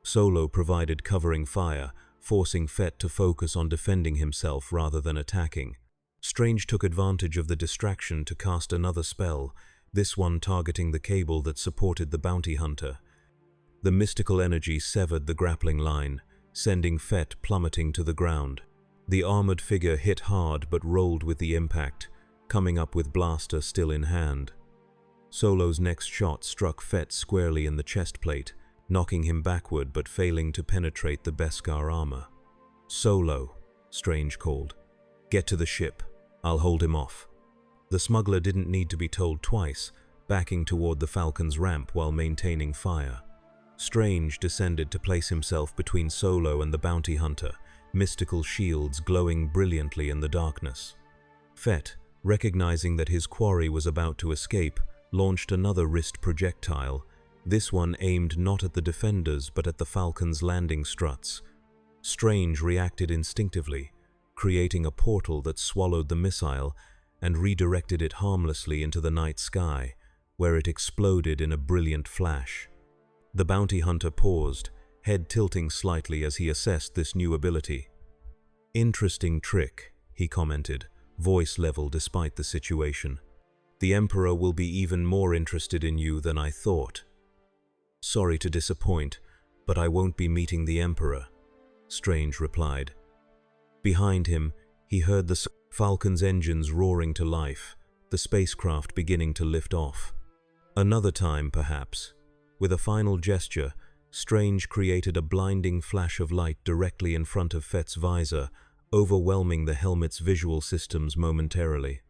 Solo provided covering fire, forcing Fett to focus on defending himself rather than attacking. Strange took advantage of the distraction to cast another spell, this one targeting the cable that supported the bounty hunter. The mystical energy severed the grappling line, sending Fett plummeting to the ground. The armored figure hit hard but rolled with the impact, coming up with blaster still in hand. Solo's next shot struck Fett squarely in the chest plate, knocking him backward but failing to penetrate the Beskar armor. "Solo," Strange called. "Get to the ship. I'll hold him off." The smuggler didn't need to be told twice, backing toward the Falcon's ramp while maintaining fire. Strange descended to place himself between Solo and the bounty hunter, mystical shields glowing brilliantly in the darkness. Fett, recognizing that his quarry was about to escape, launched another wrist projectile, this one aimed not at the defenders but at the Falcon's landing struts. Strange reacted instinctively, creating a portal that swallowed the missile and redirected it harmlessly into the night sky, where it exploded in a brilliant flash. The bounty hunter paused, head tilting slightly as he assessed this new ability. "Interesting trick," he commented, voice level despite the situation. "The Emperor will be even more interested in you than I thought." "Sorry to disappoint, but I won't be meeting the Emperor," Strange replied. Behind him, he heard the Falcon's engines roaring to life, the spacecraft beginning to lift off. Another time, perhaps. With a final gesture, Strange created a blinding flash of light directly in front of Fett's visor, overwhelming the helmet's visual systems momentarily.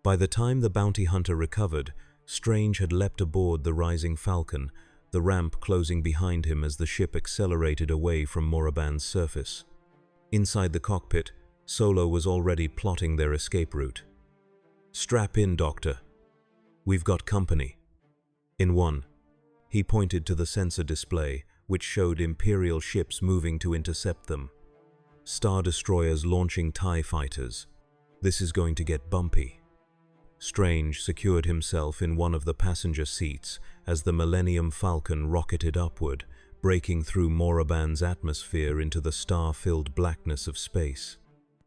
By the time the bounty hunter recovered, Strange had leapt aboard the rising Falcon, the ramp closing behind him as the ship accelerated away from Moraband's surface. Inside the cockpit, Solo was already plotting their escape route. "Strap in, Doctor. We've got company." In one, he pointed to the sensor display, which showed Imperial ships moving to intercept them. Star destroyers launching TIE fighters. This is going to get bumpy. Strange secured himself in one of the passenger seats as the Millennium Falcon rocketed upward, breaking through Moraband's atmosphere into the star-filled blackness of space.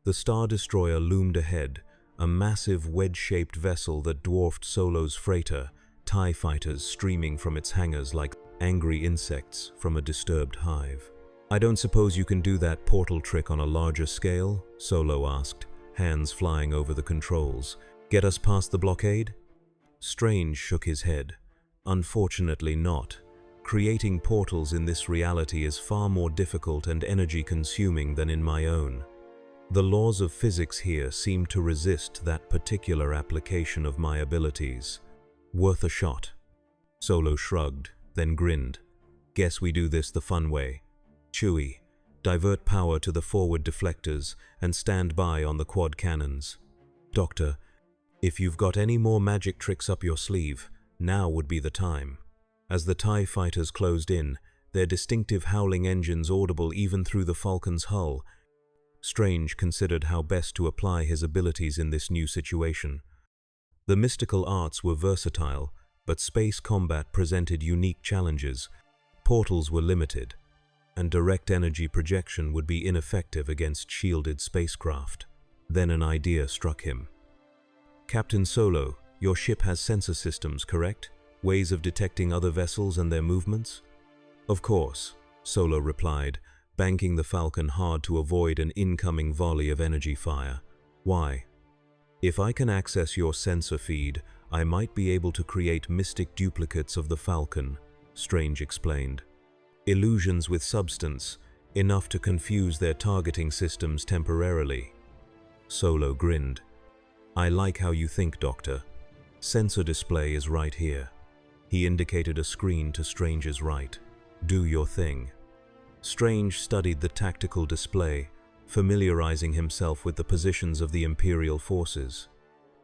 The Star Destroyer loomed ahead, a massive wedge-shaped vessel that dwarfed Solo's freighter, TIE fighters streaming from its hangars like angry insects from a disturbed hive. "I don't suppose you can do that portal trick on a larger scale?" Solo asked, hands flying over the controls. "Get us past the blockade?" Strange shook his head. "Unfortunately not. Creating portals in this reality is far more difficult and energy-consuming than in my own. The laws of physics here seem to resist that particular application of my abilities. Worth a shot." Solo shrugged, then grinned. "Guess we do this the fun way. Chewie, divert power to the forward deflectors and stand by on the quad cannons. Doctor, if you've got any more magic tricks up your sleeve, now would be the time." As the TIE fighters closed in, their distinctive howling engines audible even through the Falcon's hull, Strange considered how best to apply his abilities in this new situation. The mystical arts were versatile, but space combat presented unique challenges. Portals were limited. and direct energy projection would be ineffective against shielded spacecraft. Then an idea struck him. "Captain Solo, your ship has sensor systems, correct? Ways of detecting other vessels and their movements?" "Of course," Solo replied, banking the Falcon hard to avoid an incoming volley of energy fire. "Why?" "If I can access your sensor feed, I might be able to create mystic duplicates of the Falcon," Strange explained. "Illusions with substance, enough to confuse their targeting systems temporarily." Solo grinned. "I like how you think, Doctor. Sensor display is right here." He indicated a screen to Strange's right. "Do your thing." Strange studied the tactical display, familiarizing himself with the positions of the Imperial forces.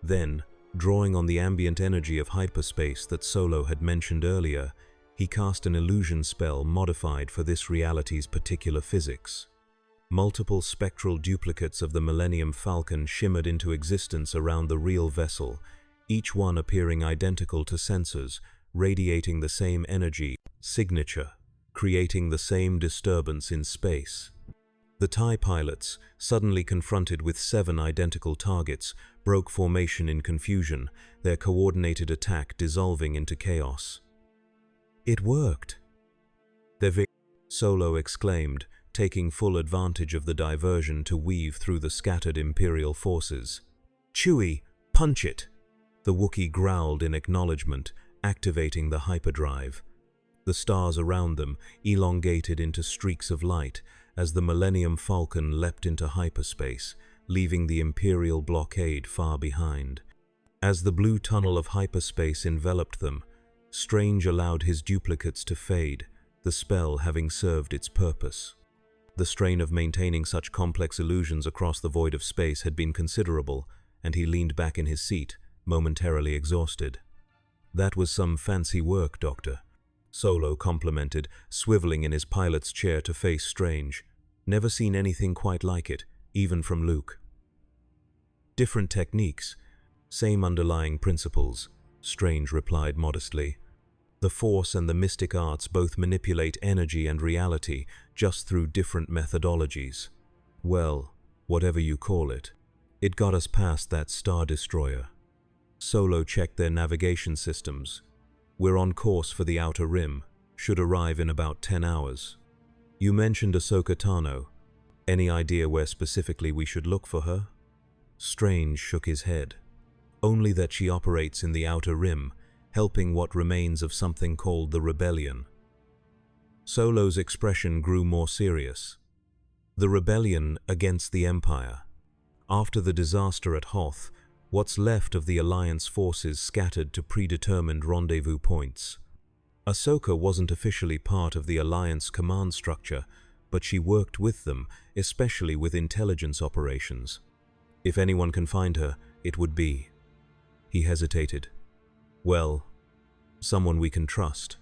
Then, drawing on the ambient energy of hyperspace that Solo had mentioned earlier, he cast an illusion spell modified for this reality's particular physics. Multiple spectral duplicates of the Millennium Falcon shimmered into existence around the real vessel, each one appearing identical to sensors, radiating the same energy signature, creating the same disturbance in space. The TIE pilots, suddenly confronted with 7 identical targets, broke formation in confusion, their coordinated attack dissolving into chaos. "It worked!" Solo exclaimed, taking full advantage of the diversion to weave through the scattered Imperial forces. "Chewie, punch it!" The Wookiee growled in acknowledgement, activating the hyperdrive. The stars around them elongated into streaks of light as the Millennium Falcon leapt into hyperspace, leaving the Imperial blockade far behind. As the blue tunnel of hyperspace enveloped them, Strange allowed his duplicates to fade, the spell having served its purpose. The strain of maintaining such complex illusions across the void of space had been considerable, and he leaned back in his seat, momentarily exhausted. "That was some fancy work, Doctor," Solo complimented, swiveling in his pilot's chair to face Strange. "Never seen anything quite like it, even from Luke." "Different techniques, same underlying principles," Strange replied modestly. "The Force and the mystic arts both manipulate energy and reality, just through different methodologies. Well, whatever you call it. It got us past that Star Destroyer." Solo checked their navigation systems. "We're on course for the Outer Rim, should arrive in about 10 hours. You mentioned Ahsoka Tano. Any idea where specifically we should look for her?" Strange shook his head. "Only that she operates in the Outer Rim, helping what remains of something called the Rebellion." Solo's expression grew more serious. "The Rebellion against the Empire. After the disaster at Hoth, what's left of the Alliance forces scattered to predetermined rendezvous points. Ahsoka wasn't officially part of the Alliance command structure, but she worked with them, especially with intelligence operations. If anyone can find her, it would be..." He hesitated. "Well, someone we can trust.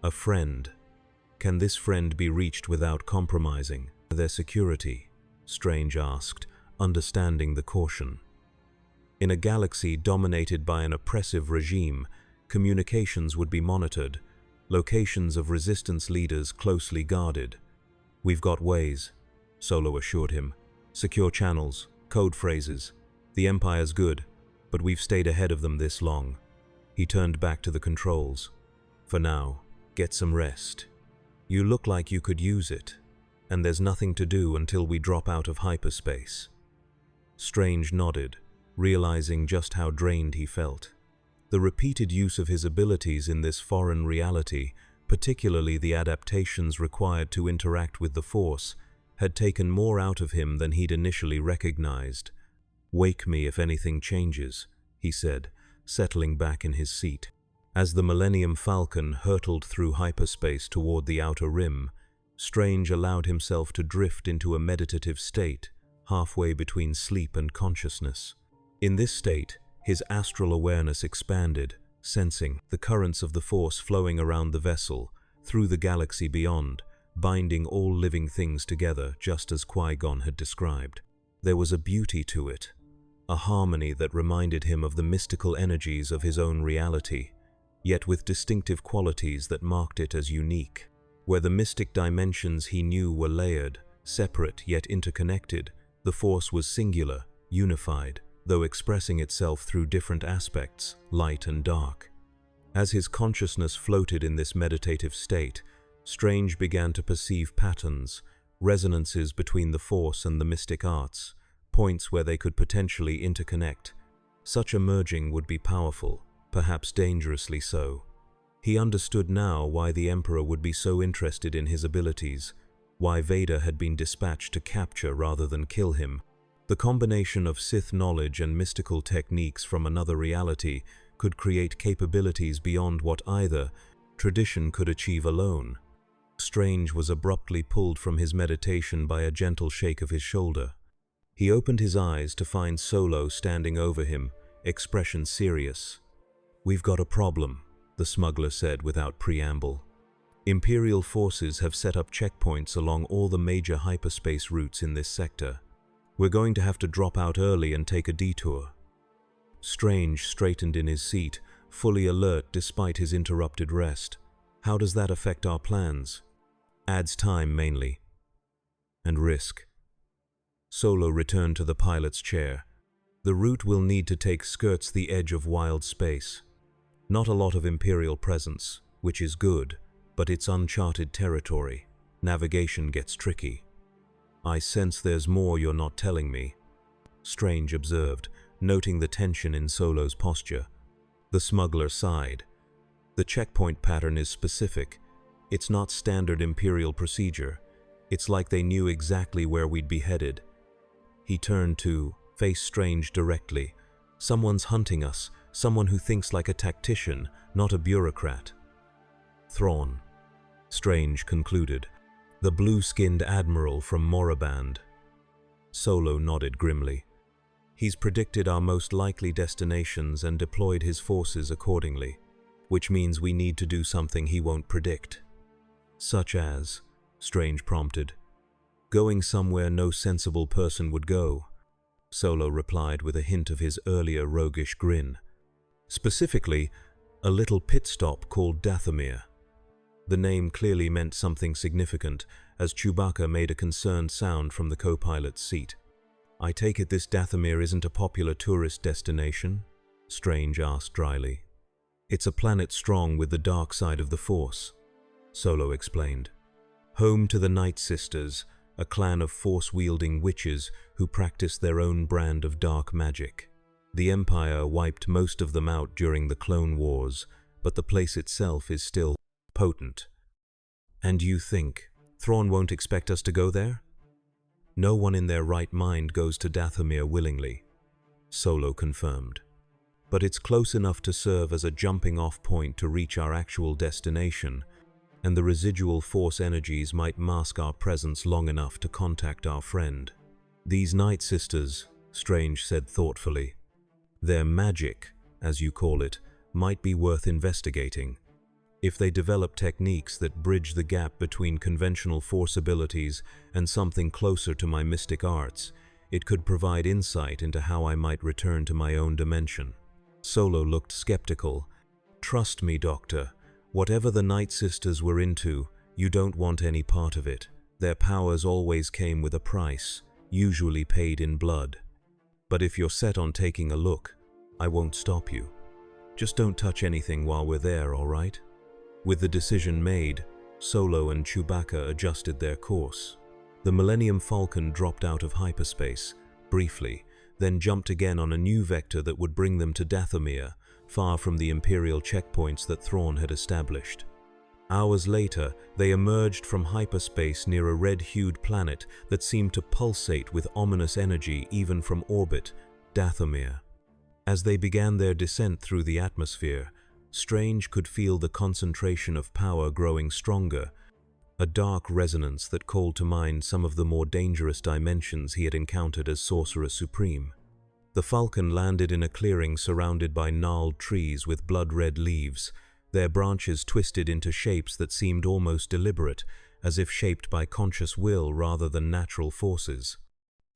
A friend. Can this friend be reached without compromising their security?" Strange asked, understanding the caution. In a galaxy dominated by an oppressive regime, communications would be monitored, locations of resistance leaders closely guarded. "We've got ways," Solo assured him. "Secure channels, code phrases. The Empire's good, but we've stayed ahead of them this long." He turned back to the controls. "For now, get some rest. You look like you could use it, and there's nothing to do until we drop out of hyperspace." Strange nodded, realizing just how drained he felt. The repeated use of his abilities in this foreign reality, particularly the adaptations required to interact with the Force, had taken more out of him than he'd initially recognized. "Wake me if anything changes," he said, settling back in his seat. As the Millennium Falcon hurtled through hyperspace toward the Outer Rim, Strange allowed himself to drift into a meditative state, halfway between sleep and consciousness. In this state, his astral awareness expanded, sensing the currents of the Force flowing around the vessel, through the galaxy beyond, binding all living things together just as Qui-Gon had described. There was a beauty to it, a harmony that reminded him of the mystical energies of his own reality, yet with distinctive qualities that marked it as unique. Where the mystic dimensions he knew were layered, separate yet interconnected, the Force was singular, unified, though expressing itself through different aspects, light and dark. As his consciousness floated in this meditative state, Strange began to perceive patterns, resonances between the Force and the mystic arts, points where they could potentially interconnect. Such a merging would be powerful, perhaps dangerously so. He understood now why the Emperor would be so interested in his abilities, why Vader had been dispatched to capture rather than kill him. The combination of Sith knowledge and mystical techniques from another reality could create capabilities beyond what either tradition could achieve alone. Strange was abruptly pulled from his meditation by a gentle shake of his shoulder. He opened his eyes to find Solo standing over him, expression serious. "We've got a problem," the smuggler said without preamble. "Imperial forces have set up checkpoints along all the major hyperspace routes in this sector. We're going to have to drop out early and take a detour." Strange straightened in his seat, fully alert despite his interrupted rest. "How does that affect our plans?" "Adds time mainly. And risk." Solo returned to the pilot's chair. "The route we'll need to take skirts the edge of wild space. Not a lot of Imperial presence, which is good, but it's uncharted territory. Navigation gets tricky." "I sense there's more you're not telling me," Strange observed, noting the tension in Solo's posture. The smuggler sighed. "The checkpoint pattern is specific. It's not standard Imperial procedure. It's like they knew exactly where we'd be headed." He turned to face Strange directly. "Someone's hunting us, someone who thinks like a tactician, not a bureaucrat." "Thrawn," Strange concluded. "The blue-skinned admiral from Moraband." Solo nodded grimly. "He's predicted our most likely destinations and deployed his forces accordingly, which means we need to do something he won't predict." "Such as?" Strange prompted. "Going somewhere no sensible person would go," Solo replied with a hint of his earlier roguish grin. "Specifically, a little pit stop called Dathomir." The name clearly meant something significant, as Chewbacca made a concerned sound from the co-pilot's seat. "I take it this Dathomir isn't a popular tourist destination?" Strange asked dryly. "It's a planet strong with the dark side of the Force," Solo explained. "Home to the Night Sisters, a clan of Force-wielding witches who practice their own brand of dark magic. The Empire wiped most of them out during the Clone Wars, but the place itself is still potent." "And you think Thrawn won't expect us to go there?" "No one in their right mind goes to Dathomir willingly," Solo confirmed. "But it's close enough to serve as a jumping-off point to reach our actual destination, and the residual Force energies might mask our presence long enough to contact our friend. These Night Sisters," Strange said thoughtfully, "their magic, as you call it, might be worth investigating. If they develop techniques that bridge the gap between conventional Force abilities and something closer to my mystic arts, it could provide insight into how I might return to my own dimension." Solo looked skeptical. "Trust me, Doctor. Whatever the Night Sisters were into, you don't want any part of it. Their powers always came with a price, usually paid in blood. But if you're set on taking a look, I won't stop you. Just don't touch anything while we're there, all right?" With the decision made, Solo and Chewbacca adjusted their course. The Millennium Falcon dropped out of hyperspace, briefly, then jumped again on a new vector that would bring them to Dathomir, far from the Imperial checkpoints that Thrawn had established. Hours later, they emerged from hyperspace near a red-hued planet that seemed to pulsate with ominous energy even from orbit, Dathomir. As they began their descent through the atmosphere, Strange could feel the concentration of power growing stronger, a dark resonance that called to mind some of the more dangerous dimensions he had encountered as Sorcerer Supreme. The Falcon landed in a clearing surrounded by gnarled trees with blood-red leaves, their branches twisted into shapes that seemed almost deliberate, as if shaped by conscious will rather than natural forces.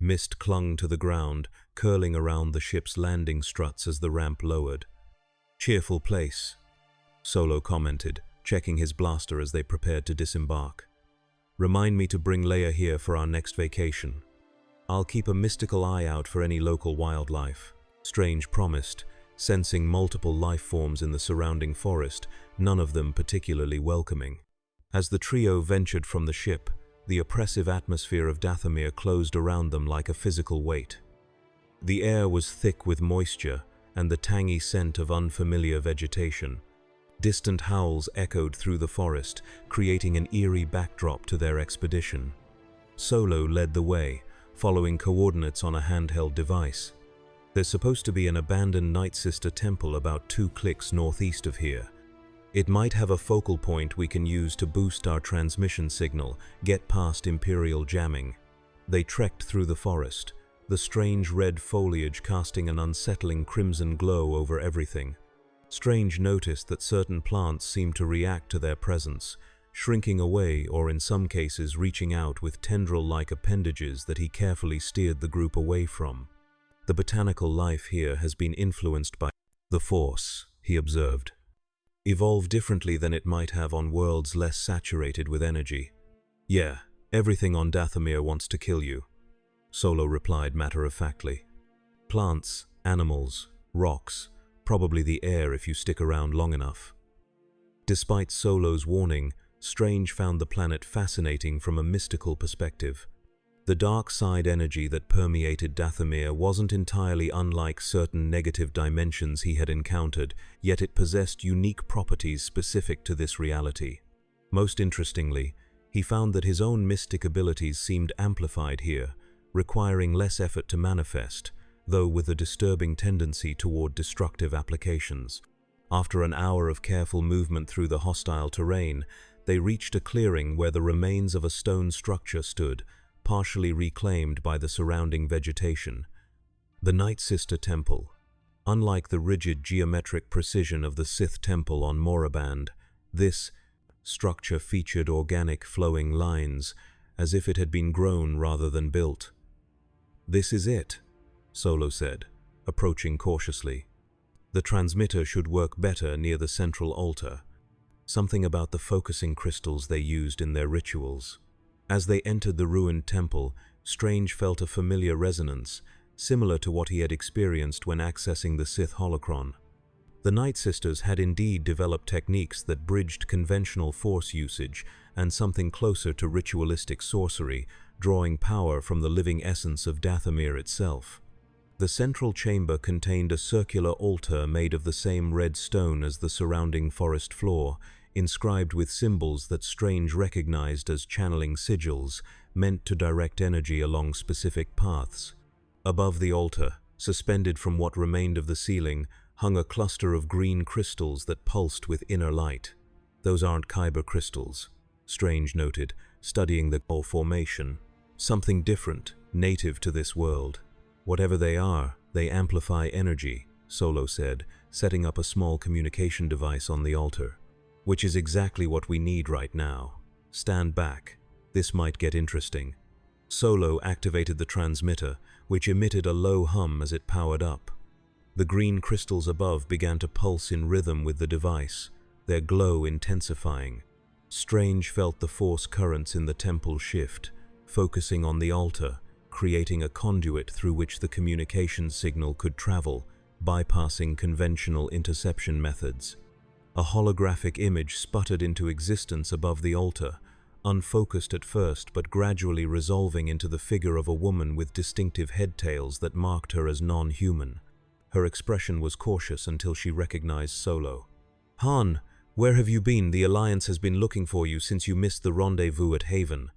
Mist clung to the ground, curling around the ship's landing struts as the ramp lowered. "Cheerful place," Solo commented, checking his blaster as they prepared to disembark. "Remind me to bring Leia here for our next vacation. I'll keep a mystical eye out for any local wildlife," Strange promised, sensing multiple life forms in the surrounding forest, none of them particularly welcoming. As the trio ventured from the ship, the oppressive atmosphere of Dathomir closed around them like a physical weight. The air was thick with moisture and the tangy scent of unfamiliar vegetation. Distant howls echoed through the forest, creating an eerie backdrop to their expedition. Solo led the way, following coordinates on a handheld device. "There's supposed to be an abandoned Night Sister temple about 2 clicks northeast of here. It might have a focal point we can use to boost our transmission signal, get past Imperial jamming." They trekked through the forest, the strange red foliage casting an unsettling crimson glow over everything. Strange noticed that certain plants seemed to react to their presence, shrinking away or in some cases reaching out with tendril-like appendages that he carefully steered the group away from. "The botanical life here has been influenced by the Force," he observed. "Evolved differently than it might have on worlds less saturated with energy." "Yeah, everything on Dathomir wants to kill you," Solo replied matter-of-factly. "Plants, animals, rocks, probably the air if you stick around long enough." Despite Solo's warning, Strange found the planet fascinating from a mystical perspective. The dark side energy that permeated Dathomir wasn't entirely unlike certain negative dimensions he had encountered, yet it possessed unique properties specific to this reality. Most interestingly, he found that his own mystic abilities seemed amplified here, requiring less effort to manifest, though with a disturbing tendency toward destructive applications. After an hour of careful movement through the hostile terrain, they reached a clearing where the remains of a stone structure stood, partially reclaimed by the surrounding vegetation. The Night Sister Temple. Unlike the rigid geometric precision of the Sith Temple on Moraband, this structure featured organic flowing lines, as if it had been grown rather than built. "This is it," Solo said, approaching cautiously. "The transmitter should work better near the central altar. Something about the focusing crystals they used in their rituals." As they entered the ruined temple, Strange felt a familiar resonance, similar to what he had experienced when accessing the Sith holocron. The Night Sisters had indeed developed techniques that bridged conventional force usage and something closer to ritualistic sorcery, drawing power from the living essence of Dathomir itself. The central chamber contained a circular altar made of the same red stone as the surrounding forest floor, inscribed with symbols that Strange recognized as channeling sigils, meant to direct energy along specific paths. Above the altar, suspended from what remained of the ceiling, hung a cluster of green crystals that pulsed with inner light. "Those aren't Kyber crystals," Strange noted, studying the formation. "Something different, native to this world. Whatever they are, they amplify energy," Solo said, setting up a small communication device on the altar. "Which is exactly what we need right now. Stand back. This might get interesting." Solo activated the transmitter, which emitted a low hum as it powered up. The green crystals above began to pulse in rhythm with the device, their glow intensifying. Strange felt the force currents in the temple shift, focusing on the altar, creating a conduit through which the communication signal could travel, bypassing conventional interception methods. A holographic image sputtered into existence above the altar, unfocused at first but gradually resolving into the figure of a woman with distinctive head-tails that marked her as non-human. Her expression was cautious until she recognized Solo. "Han, where have you been? The Alliance has been looking for you since you missed the rendezvous at Haven."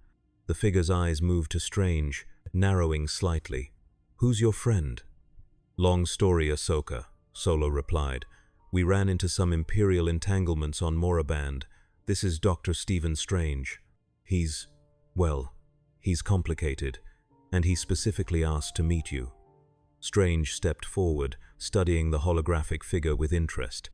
The figure's eyes moved to Strange, narrowing slightly. "Who's your friend?" "Long story, Ahsoka," Solo replied. "We ran into some Imperial entanglements on Moraband. This is Dr. Stephen Strange. He's complicated, and he specifically asked to meet you." Strange stepped forward, studying the holographic figure with interest.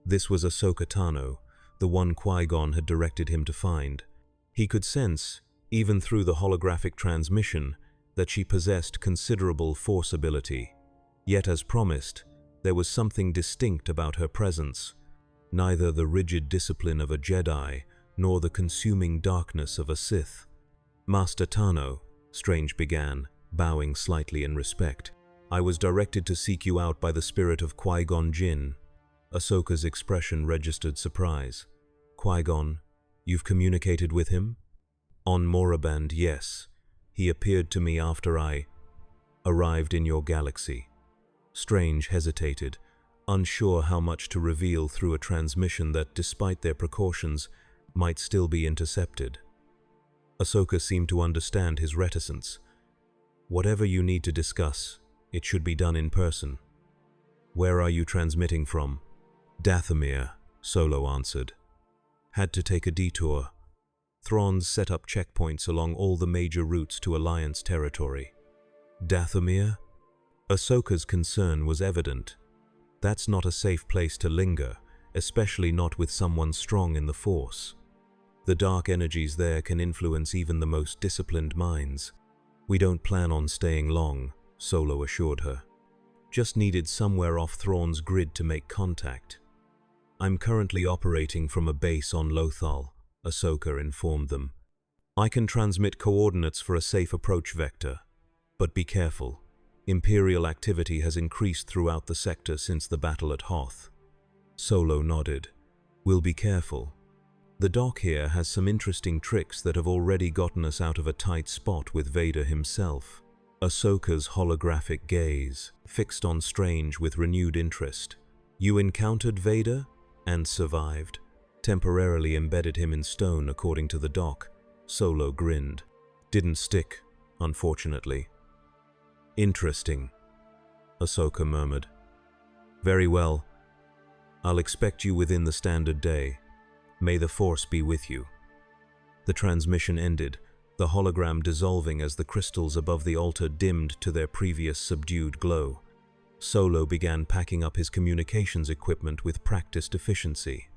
This was Ahsoka Tano, the one Qui-Gon had directed him to find. He could sense, even through the holographic transmission, that she possessed considerable force ability. Yet, as promised, there was something distinct about her presence. neither the rigid discipline of a Jedi nor the consuming darkness of a Sith. "Master Tano," Strange began, bowing slightly in respect, "I was directed to seek you out by the spirit of Qui-Gon Jinn." Ahsoka's expression registered surprise. "Qui-Gon, you've communicated with him?" "On Moraband, yes. He appeared to me after I arrived in your galaxy." Strange hesitated, unsure how much to reveal through a transmission that, despite their precautions, might still be intercepted. Ahsoka seemed to understand his reticence. "Whatever you need to discuss, it should be done in person." "Where are you transmitting from?" "Dathomir," Solo answered. "Had to take a detour. Thrawn's set up checkpoints along all the major routes to Alliance territory." "Dathomir?" Ahsoka's concern was evident. That's not a safe place to linger, especially not with someone strong in the Force. The dark energies there can influence even the most disciplined minds. "We don't plan on staying long," Solo assured her. "Just needed somewhere off Thrawn's grid to make contact." "I'm currently operating from a base on Lothal," Ahsoka informed them. "I can transmit coordinates for a safe approach vector. But be careful. Imperial activity has increased throughout the sector since the battle at Hoth." Solo nodded. "We'll be careful. The dock here has some interesting tricks that have already gotten us out of a tight spot with Vader himself." Ahsoka's holographic gaze fixed on Strange with renewed interest. "You encountered Vader? And survived? Temporarily embedded him in stone according to the doc." Solo grinned. "Didn't stick, unfortunately." "Interesting," Ahsoka murmured. "Very well. I'll expect you within the standard day. May the Force be with you." The transmission ended, the hologram dissolving as the crystals above the altar dimmed to their previous subdued glow. Solo began packing up his communications equipment with practiced efficiency.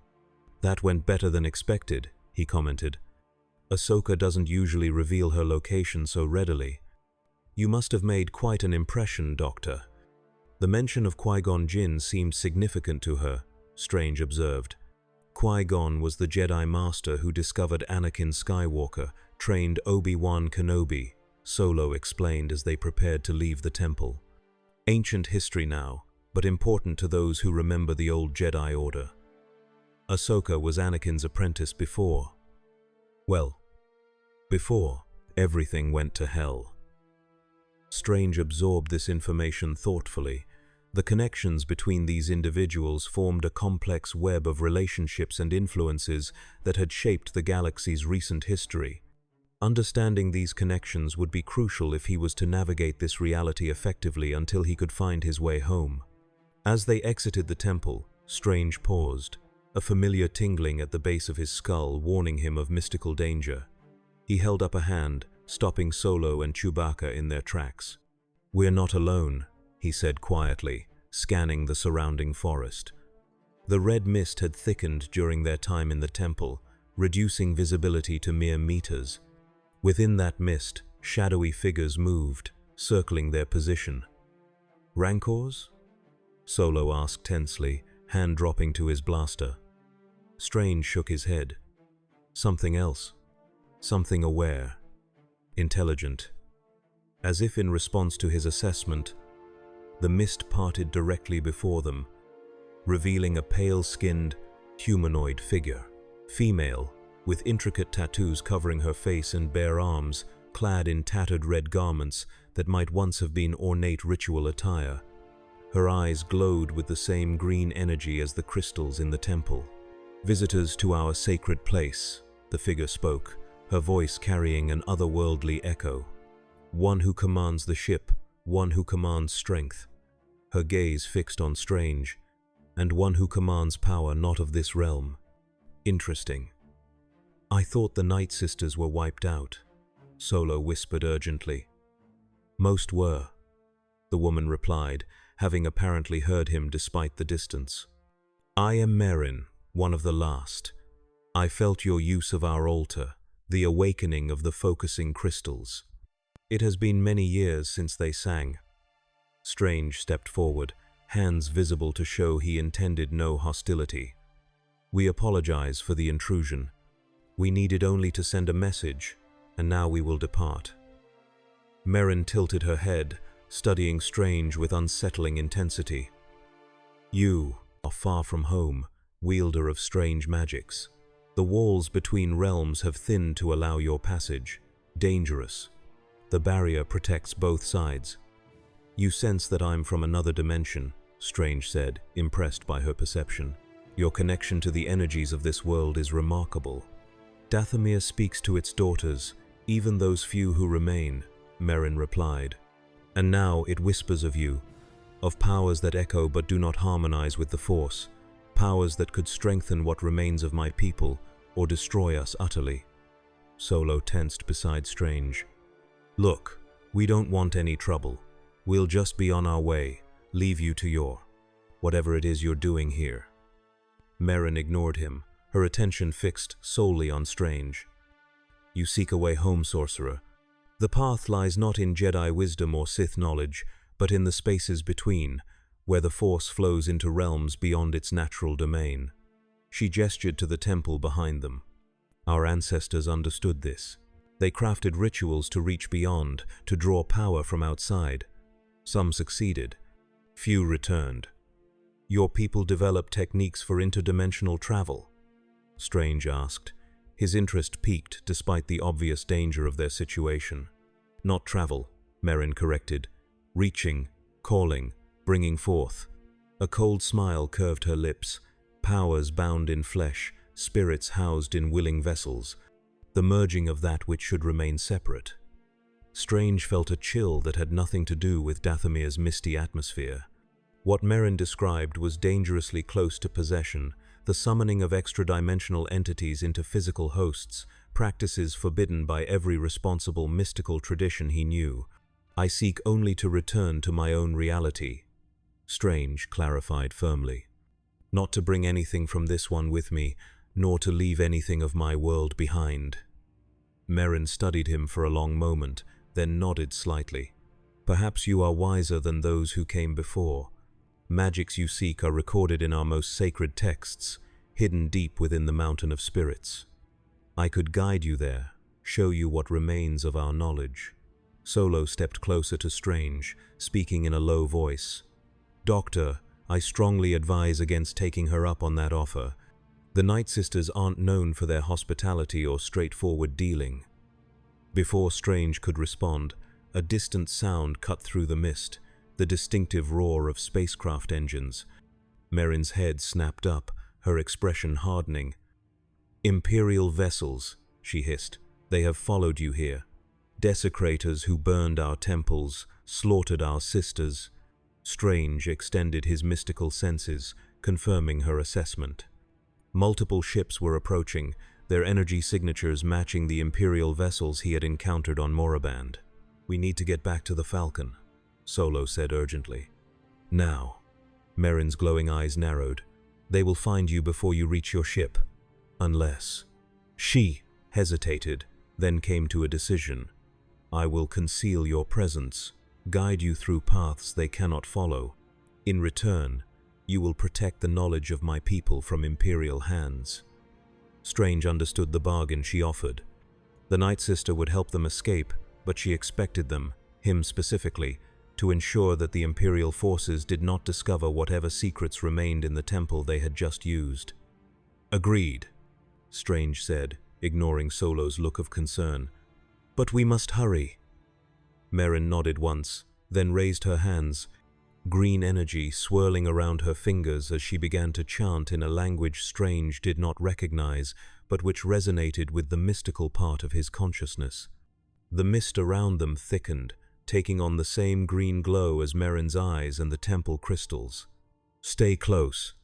"That went better than expected," he commented. "Ahsoka doesn't usually reveal her location so readily." "You must have made quite an impression, Doctor." The mention of Qui-Gon Jinn seemed significant to her, Strange observed. Qui-Gon was the Jedi Master who discovered Anakin Skywalker, trained Obi-Wan Kenobi, Solo explained as they prepared to leave the temple. "Ancient history now, but important to those who remember the old Jedi Order. Ahsoka was Anakin's apprentice before. Well, before everything went to hell." Strange absorbed this information thoughtfully. The connections between these individuals formed a complex web of relationships and influences that had shaped the galaxy's recent history. Understanding these connections would be crucial if he was to navigate this reality effectively until he could find his way home. As they exited the temple, Strange paused, a familiar tingling at the base of his skull warning him of mystical danger. He held up a hand, stopping Solo and Chewbacca in their tracks. "We're not alone," he said quietly, scanning the surrounding forest. The red mist had thickened during their time in the temple, reducing visibility to mere meters. Within that mist, shadowy figures moved, circling their position. "Rancors?" Solo asked tensely, hand dropping to his blaster. Strange shook his head. "Something else. Something aware. Intelligent." As if in response to his assessment, the mist parted directly before them, revealing a pale-skinned, humanoid figure. Female, with intricate tattoos covering her face and bare arms, clad in tattered red garments that might once have been ornate ritual attire. Her eyes glowed with the same green energy as the crystals in the temple. "Visitors to our sacred place," the figure spoke, her voice carrying an otherworldly echo. "One who commands the ship, one who commands strength." Her gaze fixed on Strange, "And one who commands power not of this realm." "Interesting. I thought the Night Sisters were wiped out," Solo whispered urgently. "Most were," the woman replied, having apparently heard him despite the distance. "I am Merrin, one of the last. I felt your use of our altar, the awakening of the focusing crystals. It has been many years since they sang." Strange stepped forward, hands visible to show he intended no hostility. We apologize for the intrusion. We needed only to send a message, and now we will depart. Merrin tilted her head, studying Strange with unsettling intensity. You are far from home, wielder of strange magics. The walls between realms have thinned to allow your passage. Dangerous. The barrier protects both sides. You sense that I'm from another dimension, Strange said, impressed by her perception. Your connection to the energies of this world is remarkable. Dathomir speaks to its daughters, even those few who remain, Merrin replied. And now it whispers of you, of powers that echo but do not harmonize with the Force, powers that could strengthen what remains of my people or destroy us utterly. Solo tensed beside Strange. Look, we don't want any trouble. We'll just be on our way, leave you to your, whatever it is you're doing here. Merrin ignored him, her attention fixed solely on Strange. You seek a way home, sorcerer. The path lies not in Jedi wisdom or Sith knowledge, but in the spaces between, where the Force flows into realms beyond its natural domain. She gestured to the temple behind them. Our ancestors understood this. They crafted rituals to reach beyond, to draw power from outside. Some succeeded. Few returned. Your people developed techniques for interdimensional travel? Strange asked. His interest piqued despite the obvious danger of their situation. Not travel, Merrin corrected. Reaching, calling, bringing forth. A cold smile curved her lips. Powers bound in flesh, spirits housed in willing vessels. The merging of that which should remain separate. Strange felt a chill that had nothing to do with Dathomir's misty atmosphere. What Merrin described was dangerously close to possession, the summoning of extra-dimensional entities into physical hosts, practices forbidden by every responsible mystical tradition he knew. I seek only to return to my own reality, Strange clarified firmly. Not to bring anything from this one with me, nor to leave anything of my world behind. Merrin studied him for a long moment, then nodded slightly. Perhaps you are wiser than those who came before. Magics you seek are recorded in our most sacred texts, hidden deep within the mountain of spirits. I could guide you there, show you what remains of our knowledge. Solo stepped closer to Strange, speaking in a low voice. Doctor, I strongly advise against taking her up on that offer. The Night Sisters aren't known for their hospitality or straightforward dealing. Before Strange could respond, a distant sound cut through the mist, the distinctive roar of spacecraft engines. Merrin's head snapped up, her expression hardening. Imperial vessels, she hissed. They have followed you here. Desecrators who burned our temples, slaughtered our sisters. Strange extended his mystical senses, confirming her assessment. Multiple ships were approaching, their energy signatures matching the Imperial vessels he had encountered on Moraband. We need to get back to the Falcon, Solo said urgently. Now. Merrin's glowing eyes narrowed. They will find you before you reach your ship. Unless. She hesitated, then came to a decision. I will conceal your presence, guide you through paths they cannot follow. In return, you will protect the knowledge of my people from Imperial hands. Strange understood the bargain she offered. The Night Sister would help them escape, but she expected them, him specifically, to ensure that the Imperial forces did not discover whatever secrets remained in the temple they had just used. Agreed, Strange said, ignoring Solo's look of concern. But we must hurry. Merrin nodded once, then raised her hands, green energy swirling around her fingers as she began to chant in a language Strange did not recognize, but which resonated with the mystical part of his consciousness. The mist around them thickened, taking on the same green glow as Merrin's eyes and the temple crystals. Stay close,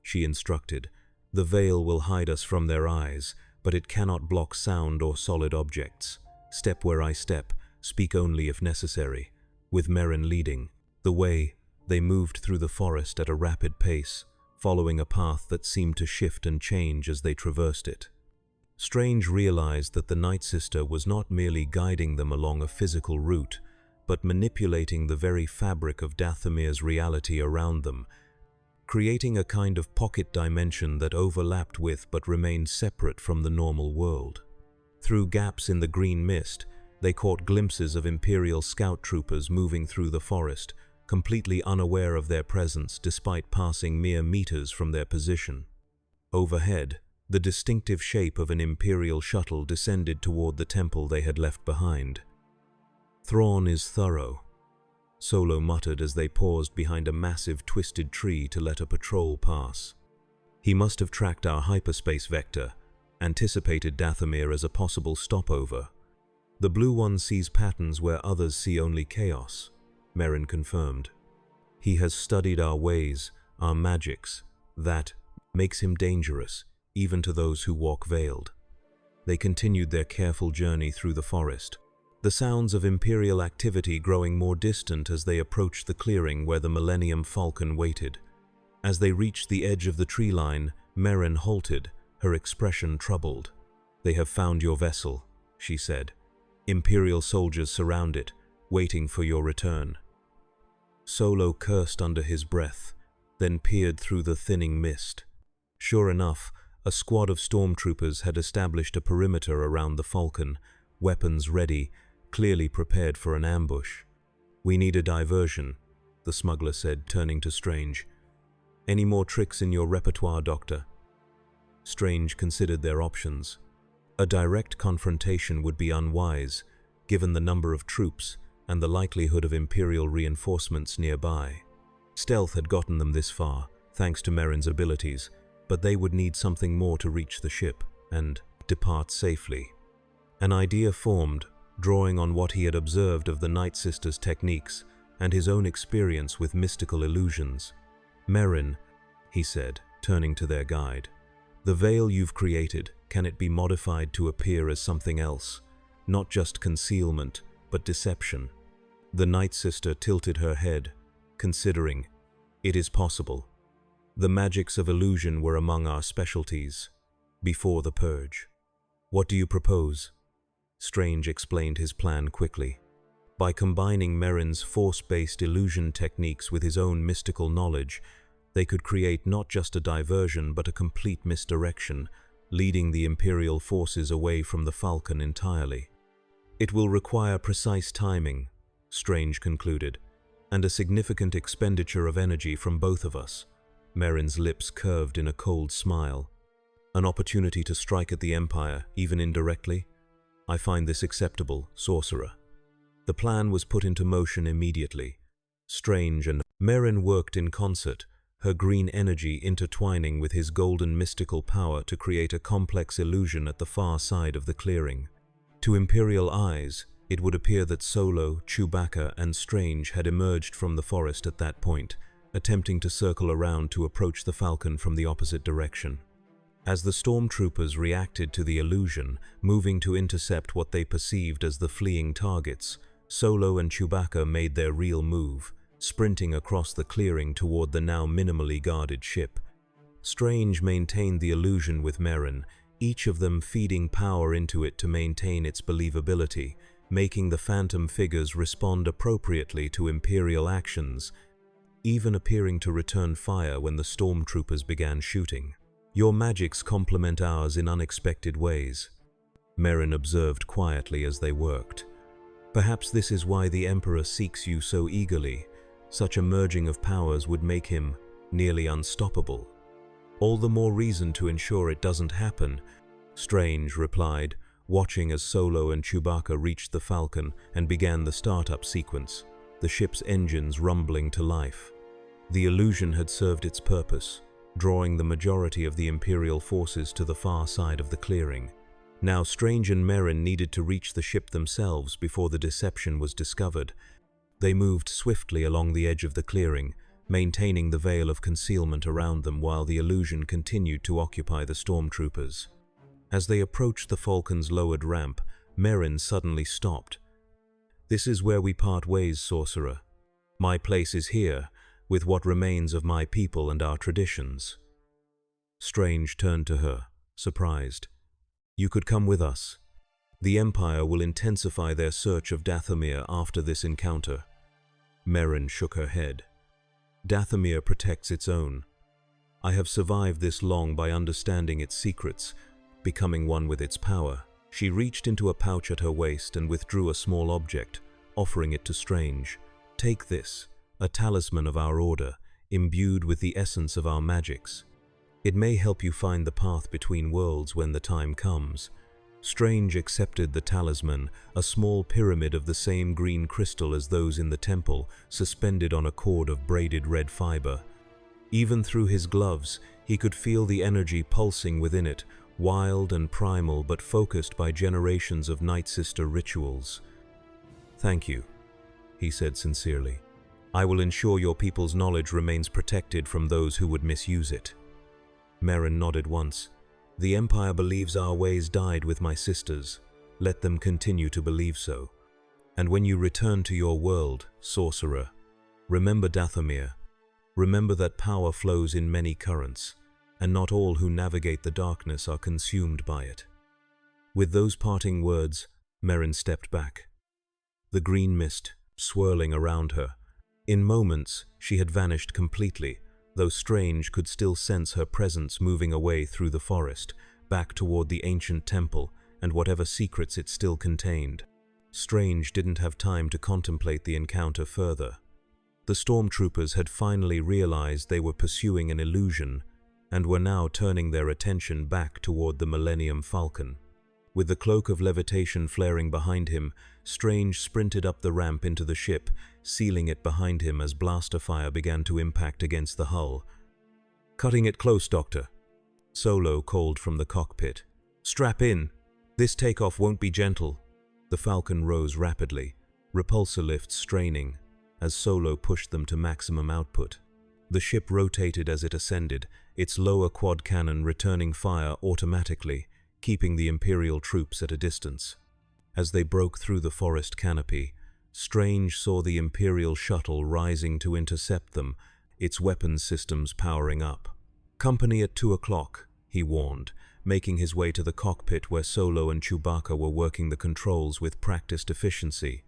she instructed. The veil will hide us from their eyes, but it cannot block sound or solid objects. Step where I step, speak only if necessary. With Merrin leading the way, they moved through the forest at a rapid pace, following a path that seemed to shift and change as they traversed it. Strange realized that the Night Sister was not merely guiding them along a physical route, but manipulating the very fabric of Dathomir's reality around them. creating a kind of pocket dimension that overlapped with but remained separate from the normal world. Through gaps in the green mist, they caught glimpses of Imperial scout troopers moving through the forest, completely unaware of their presence despite passing mere meters from their position. Overhead, the distinctive shape of an Imperial shuttle descended toward the temple they had left behind. "Thrawn is thorough," Solo muttered as they paused behind a massive twisted tree to let a patrol pass. "He must have tracked our hyperspace vector, anticipated Dathomir as a possible stopover. The blue one sees patterns where others see only chaos," Merrin confirmed. "He has studied our ways, our magics. That makes him dangerous, even to those who walk veiled." They continued their careful journey through the forest, the sounds of Imperial activity growing more distant as they approached the clearing where the Millennium Falcon waited. As they reached the edge of the tree line, Merrin halted, her expression troubled. "They have found your vessel," she said. "Imperial soldiers surround it, waiting for your return." Solo cursed under his breath, then peered through the thinning mist. Sure enough, a squad of stormtroopers had established a perimeter around the Falcon, weapons ready, clearly prepared for an ambush. "We need a diversion," the smuggler said, turning to Strange. "Any more tricks in your repertoire, Doctor?" Strange considered their options. A direct confrontation would be unwise, given the number of troops and the likelihood of Imperial reinforcements nearby. Stealth had gotten them this far, thanks to Merrin's abilities, but they would need something more to reach the ship and depart safely. An idea formed, drawing on what he had observed of the Night Sisters' techniques and his own experience with mystical illusions. "Merrin," he said, turning to their guide, "the veil you've created, can it be modified to appear as something else? Not just concealment, but deception?" The Night Sister tilted her head, considering. "It is possible. The magics of illusion were among our specialties before the Purge." "What do you propose?" Strange explained his plan quickly. By combining Merrin's force-based illusion techniques with his own mystical knowledge, they could create not just a diversion but a complete misdirection, leading the Imperial forces away from the Falcon entirely. "It will require precise timing," Strange concluded, "and a significant expenditure of energy from both of us." Merrin's lips curved in a cold smile. "An opportunity to strike at the Empire, even indirectly? I find this acceptable, Sorcerer." The plan was put into motion immediately. Strange and Merrin worked in concert, her green energy intertwining with his golden mystical power to create a complex illusion at the far side of the clearing. To Imperial eyes, it would appear that Solo, Chewbacca, and Strange had emerged from the forest at that point, attempting to circle around to approach the Falcon from the opposite direction. As the stormtroopers reacted to the illusion, moving to intercept what they perceived as the fleeing targets, Solo and Chewbacca made their real move, sprinting across the clearing toward the now minimally guarded ship. Strange maintained the illusion with Merrin, each of them feeding power into it to maintain its believability, making the phantom figures respond appropriately to Imperial actions, even appearing to return fire when the stormtroopers began shooting. "Your magics complement ours in unexpected ways," Merrin observed quietly as they worked. "Perhaps this is why the Emperor seeks you so eagerly. Such a merging of powers would make him nearly unstoppable." "All the more reason to ensure it doesn't happen," Strange replied, watching as Solo and Chewbacca reached the Falcon and began the startup sequence, the ship's engines rumbling to life. The illusion had served its purpose, drawing the majority of the Imperial forces to the far side of the clearing. Now Strange and Merrin needed to reach the ship themselves before the deception was discovered. They moved swiftly along the edge of the clearing, maintaining the veil of concealment around them while the illusion continued to occupy the stormtroopers. As they approached the Falcon's lowered ramp, Merrin suddenly stopped. "This is where we part ways, Sorcerer. My place is here, with what remains of my people and our traditions." Strange turned to her, surprised. "You could come with us. The Empire will intensify their search of Dathomir after this encounter." Merrin shook her head. "Dathomir protects its own, I have survived this long by understanding its secrets, becoming one with its power. She reached into a pouch at her waist and withdrew a small object, offering it to Strange. Take this, a talisman of our order, imbued with the essence of our magics. It may help you find the path between worlds when the time comes. Strange accepted the talisman, a small pyramid of the same green crystal as those in the temple, suspended on a cord of braided red fiber. Even through his gloves, he could feel the energy pulsing within it, wild and primal but focused by generations of Night Sister rituals. "Thank you," he said sincerely. "I will ensure your people's knowledge remains protected from those who would misuse it." Merrin nodded once. "The Empire believes our ways died with my sisters. Let them continue to believe so. And when you return to your world, sorcerer, remember Dathomir. Remember that power flows in many currents, and not all who navigate the darkness are consumed by it." With those parting words, Merrin stepped back, the green mist swirling around her. In moments, she had vanished completely, though Strange could still sense her presence moving away through the forest, back toward the ancient temple and whatever secrets it still contained. Strange didn't have time to contemplate the encounter further. The stormtroopers had finally realized they were pursuing an illusion and were now turning their attention back toward the Millennium Falcon. With the cloak of levitation flaring behind him, Strange sprinted up the ramp into the ship, sealing it behind him as blaster fire began to impact against the hull. "Cutting it close, Doctor," Solo called from the cockpit. "Strap in. This takeoff won't be gentle." The Falcon rose rapidly, repulsor lifts straining, as Solo pushed them to maximum output. The ship rotated as it ascended, its lower quad cannon returning fire automatically, keeping the Imperial troops at a distance. As they broke through the forest canopy, Strange saw the Imperial shuttle rising to intercept them, its weapons systems powering up. "Company at 2 o'clock, he warned, making his way to the cockpit where Solo and Chewbacca were working the controls with practiced efficiency.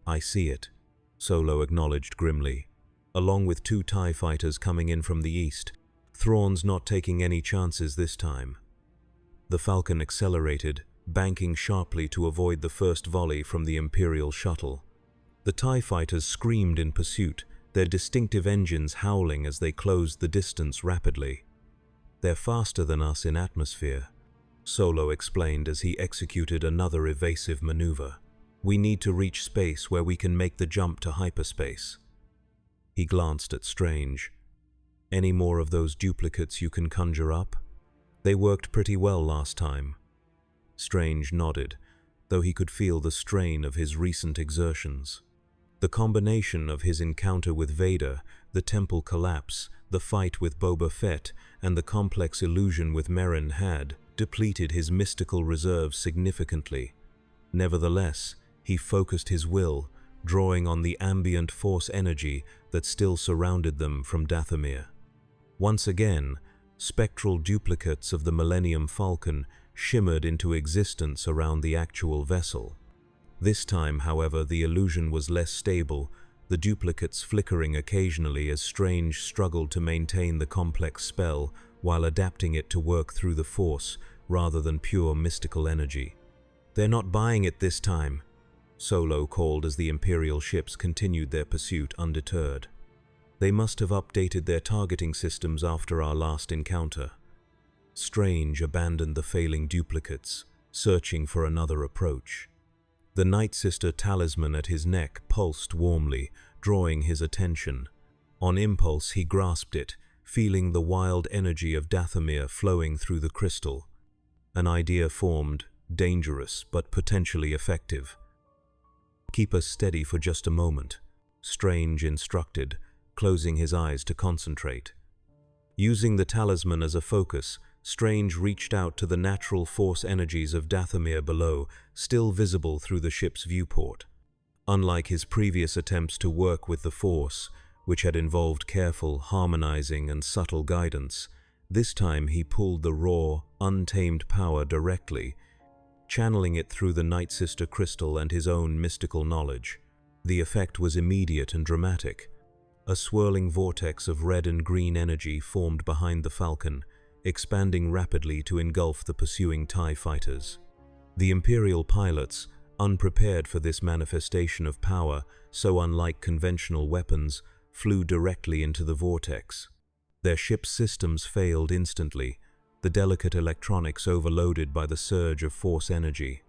"I see it," Solo acknowledged grimly, along with 2 TIE fighters coming in from the east, Thrawn's not taking any chances this time. The Falcon accelerated, banking sharply to avoid the first volley from the Imperial shuttle. The TIE fighters screamed in pursuit, their distinctive engines howling as they closed the distance rapidly. "They're faster than us in atmosphere," Solo explained as he executed another evasive maneuver. "We need to reach space where we can make the jump to hyperspace." He glanced at Strange. "Any more of those duplicates you can conjure up? They worked pretty well last time." Strange nodded, though he could feel the strain of his recent exertions. The combination of his encounter with Vader, the temple collapse, the fight with Boba Fett, and the complex illusion with Merrin had depleted his mystical reserves significantly. Nevertheless, he focused his will, drawing on the ambient force energy that still surrounded them from Dathomir. Once again, spectral duplicates of the Millennium Falcon shimmered into existence around the actual vessel. This time, however, the illusion was less stable, the duplicates flickering occasionally as Strange struggled to maintain the complex spell while adapting it to work through the Force rather than pure mystical energy. "They're not buying it this time," Solo called as the Imperial ships continued their pursuit undeterred. "They must have updated their targeting systems after our last encounter." Strange abandoned the failing duplicates, searching for another approach. The Night Sister talisman at his neck pulsed warmly, drawing his attention. On impulse, he grasped it, feeling the wild energy of Dathomir flowing through the crystal. An idea formed, dangerous but potentially effective. "Keep us steady for just a moment," Strange instructed, closing his eyes to concentrate. Using the talisman as a focus, Strange reached out to the natural force energies of Dathomir below, still visible through the ship's viewport. Unlike his previous attempts to work with the Force, which had involved careful, harmonizing, and subtle guidance, this time he pulled the raw, untamed power directly, channeling it through the Night Sister crystal and his own mystical knowledge. The effect was immediate and dramatic. A swirling vortex of red and green energy formed behind the Falcon, expanding rapidly to engulf the pursuing TIE fighters. The Imperial pilots, unprepared for this manifestation of power so unlike conventional weapons, flew directly into the vortex. Their ship's systems failed instantly, the delicate electronics overloaded by the surge of force energy.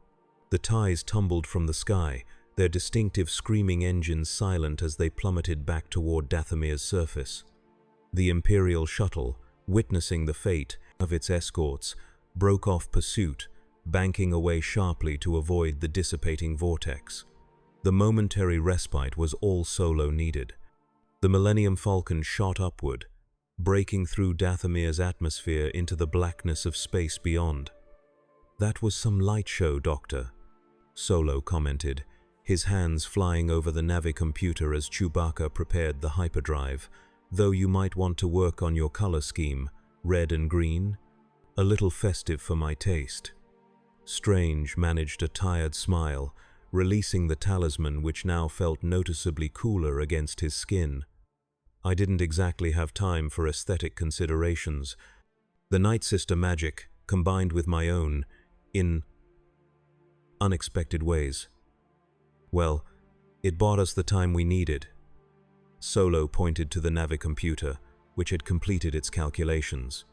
The TIEs tumbled from the sky, their distinctive screaming engines silent as they plummeted back toward Dathomir's surface. The Imperial shuttle, witnessing the fate of its escorts, broke off pursuit, banking away sharply to avoid the dissipating vortex. The momentary respite was all Solo needed. The Millennium Falcon shot upward, breaking through Dathomir's atmosphere into the blackness of space beyond. "That was some light show, Doctor," Solo commented, his hands flying over the navicomputer as Chewbacca prepared the hyperdrive. "Though you might want to work on your color scheme, red and green. A little festive for my taste." Strange managed a tired smile, releasing the talisman which now felt noticeably cooler against his skin. "I didn't exactly have time for aesthetic considerations. The Night Sister magic, combined with my own, in unexpected ways. Well, it bought us the time we needed." Solo pointed to the navicomputer, which had completed its calculations.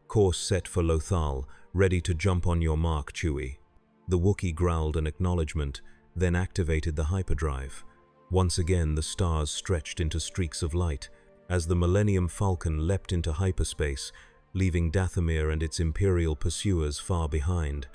"Course set for Lothal, ready to jump on your mark, Chewie." The Wookiee growled an acknowledgement, then activated the hyperdrive. Once again, the stars stretched into streaks of light, as the Millennium Falcon leapt into hyperspace, leaving Dathomir and its Imperial pursuers far behind.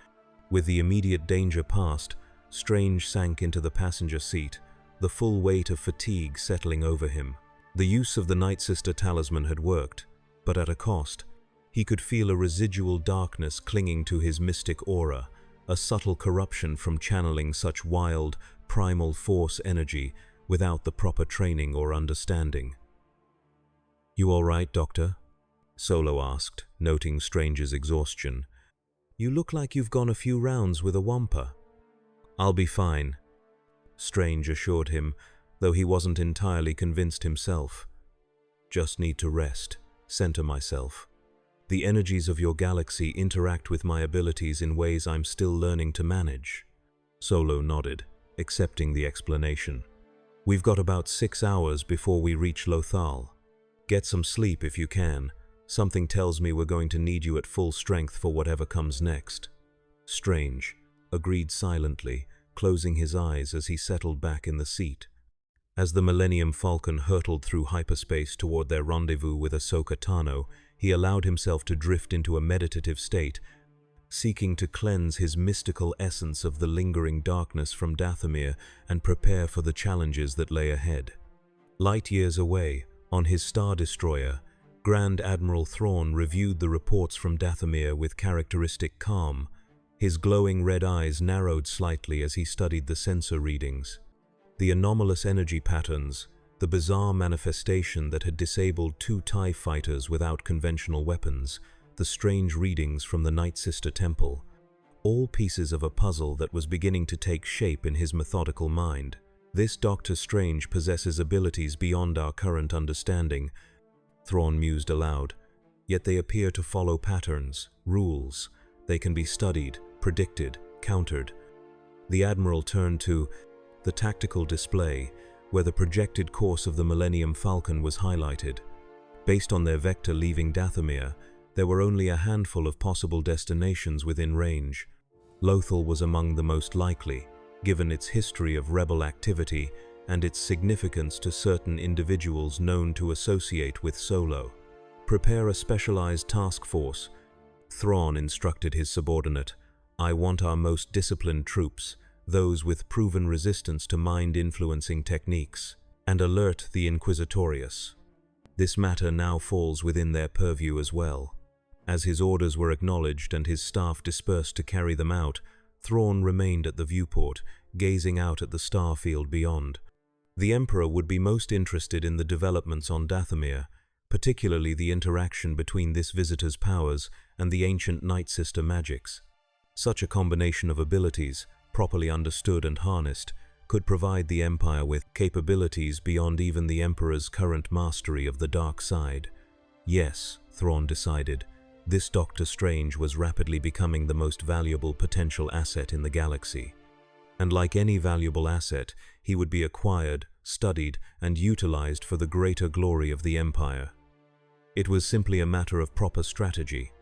With the immediate danger past, Strange sank into the passenger seat, the full weight of fatigue settling over him. The use of the Night Sister talisman had worked, but at a cost. He could feel a residual darkness clinging to his mystic aura, a subtle corruption from channeling such wild, primal force energy without the proper training or understanding. "You all right, Doctor?" Solo asked, noting Strange's exhaustion. "You look like you've gone a few rounds with a Wampa." "I'll be fine," Strange assured him, though he wasn't entirely convinced himself. "Just need to rest, center myself. The energies of your galaxy interact with my abilities in ways I'm still learning to manage." Solo nodded, accepting the explanation. "We've got about 6 hours before we reach Lothal. Get some sleep if you can. Something tells me we're going to need you at full strength for whatever comes next." Strange agreed silently, closing his eyes as he settled back in the seat. As the Millennium Falcon hurtled through hyperspace toward their rendezvous with Ahsoka Tano, he allowed himself to drift into a meditative state, seeking to cleanse his mystical essence of the lingering darkness from Dathomir and prepare for the challenges that lay ahead. Light years away, on his Star Destroyer, Grand Admiral Thrawn reviewed the reports from Dathomir with characteristic calm. His glowing red eyes narrowed slightly as he studied the sensor readings. The anomalous energy patterns, the bizarre manifestation that had disabled 2 TIE fighters without conventional weapons, the strange readings from the Night Sister Temple, all pieces of a puzzle that was beginning to take shape in his methodical mind. "This Doctor Strange possesses abilities beyond our current understanding," Thrawn mused aloud, "yet they appear to follow patterns, rules. They can be studied, predicted, countered." The Admiral turned to the tactical display, where the projected course of the Millennium Falcon was highlighted. Based on their vector leaving Dathomir, there were only a handful of possible destinations within range. Lothal was among the most likely, given its history of rebel activity and its significance to certain individuals known to associate with Solo. "Prepare a specialized task force," Thrawn instructed his subordinate. "I want our most disciplined troops, those with proven resistance to mind-influencing techniques, and alert the Inquisitorius." This matter now falls within their purview as well. As his orders were acknowledged and his staff dispersed to carry them out, Thrawn remained at the viewport, gazing out at the star field beyond. The Emperor would be most interested in the developments on Dathomir, particularly the interaction between this visitor's powers and the ancient Night Sister magics. Such a combination of abilities, properly understood and harnessed, could provide the Empire with capabilities beyond even the Emperor's current mastery of the dark side. Yes, Thrawn decided, this Doctor Strange was rapidly becoming the most valuable potential asset in the galaxy. And like any valuable asset, he would be acquired, studied, and utilized for the greater glory of the Empire. It was simply a matter of proper strategy,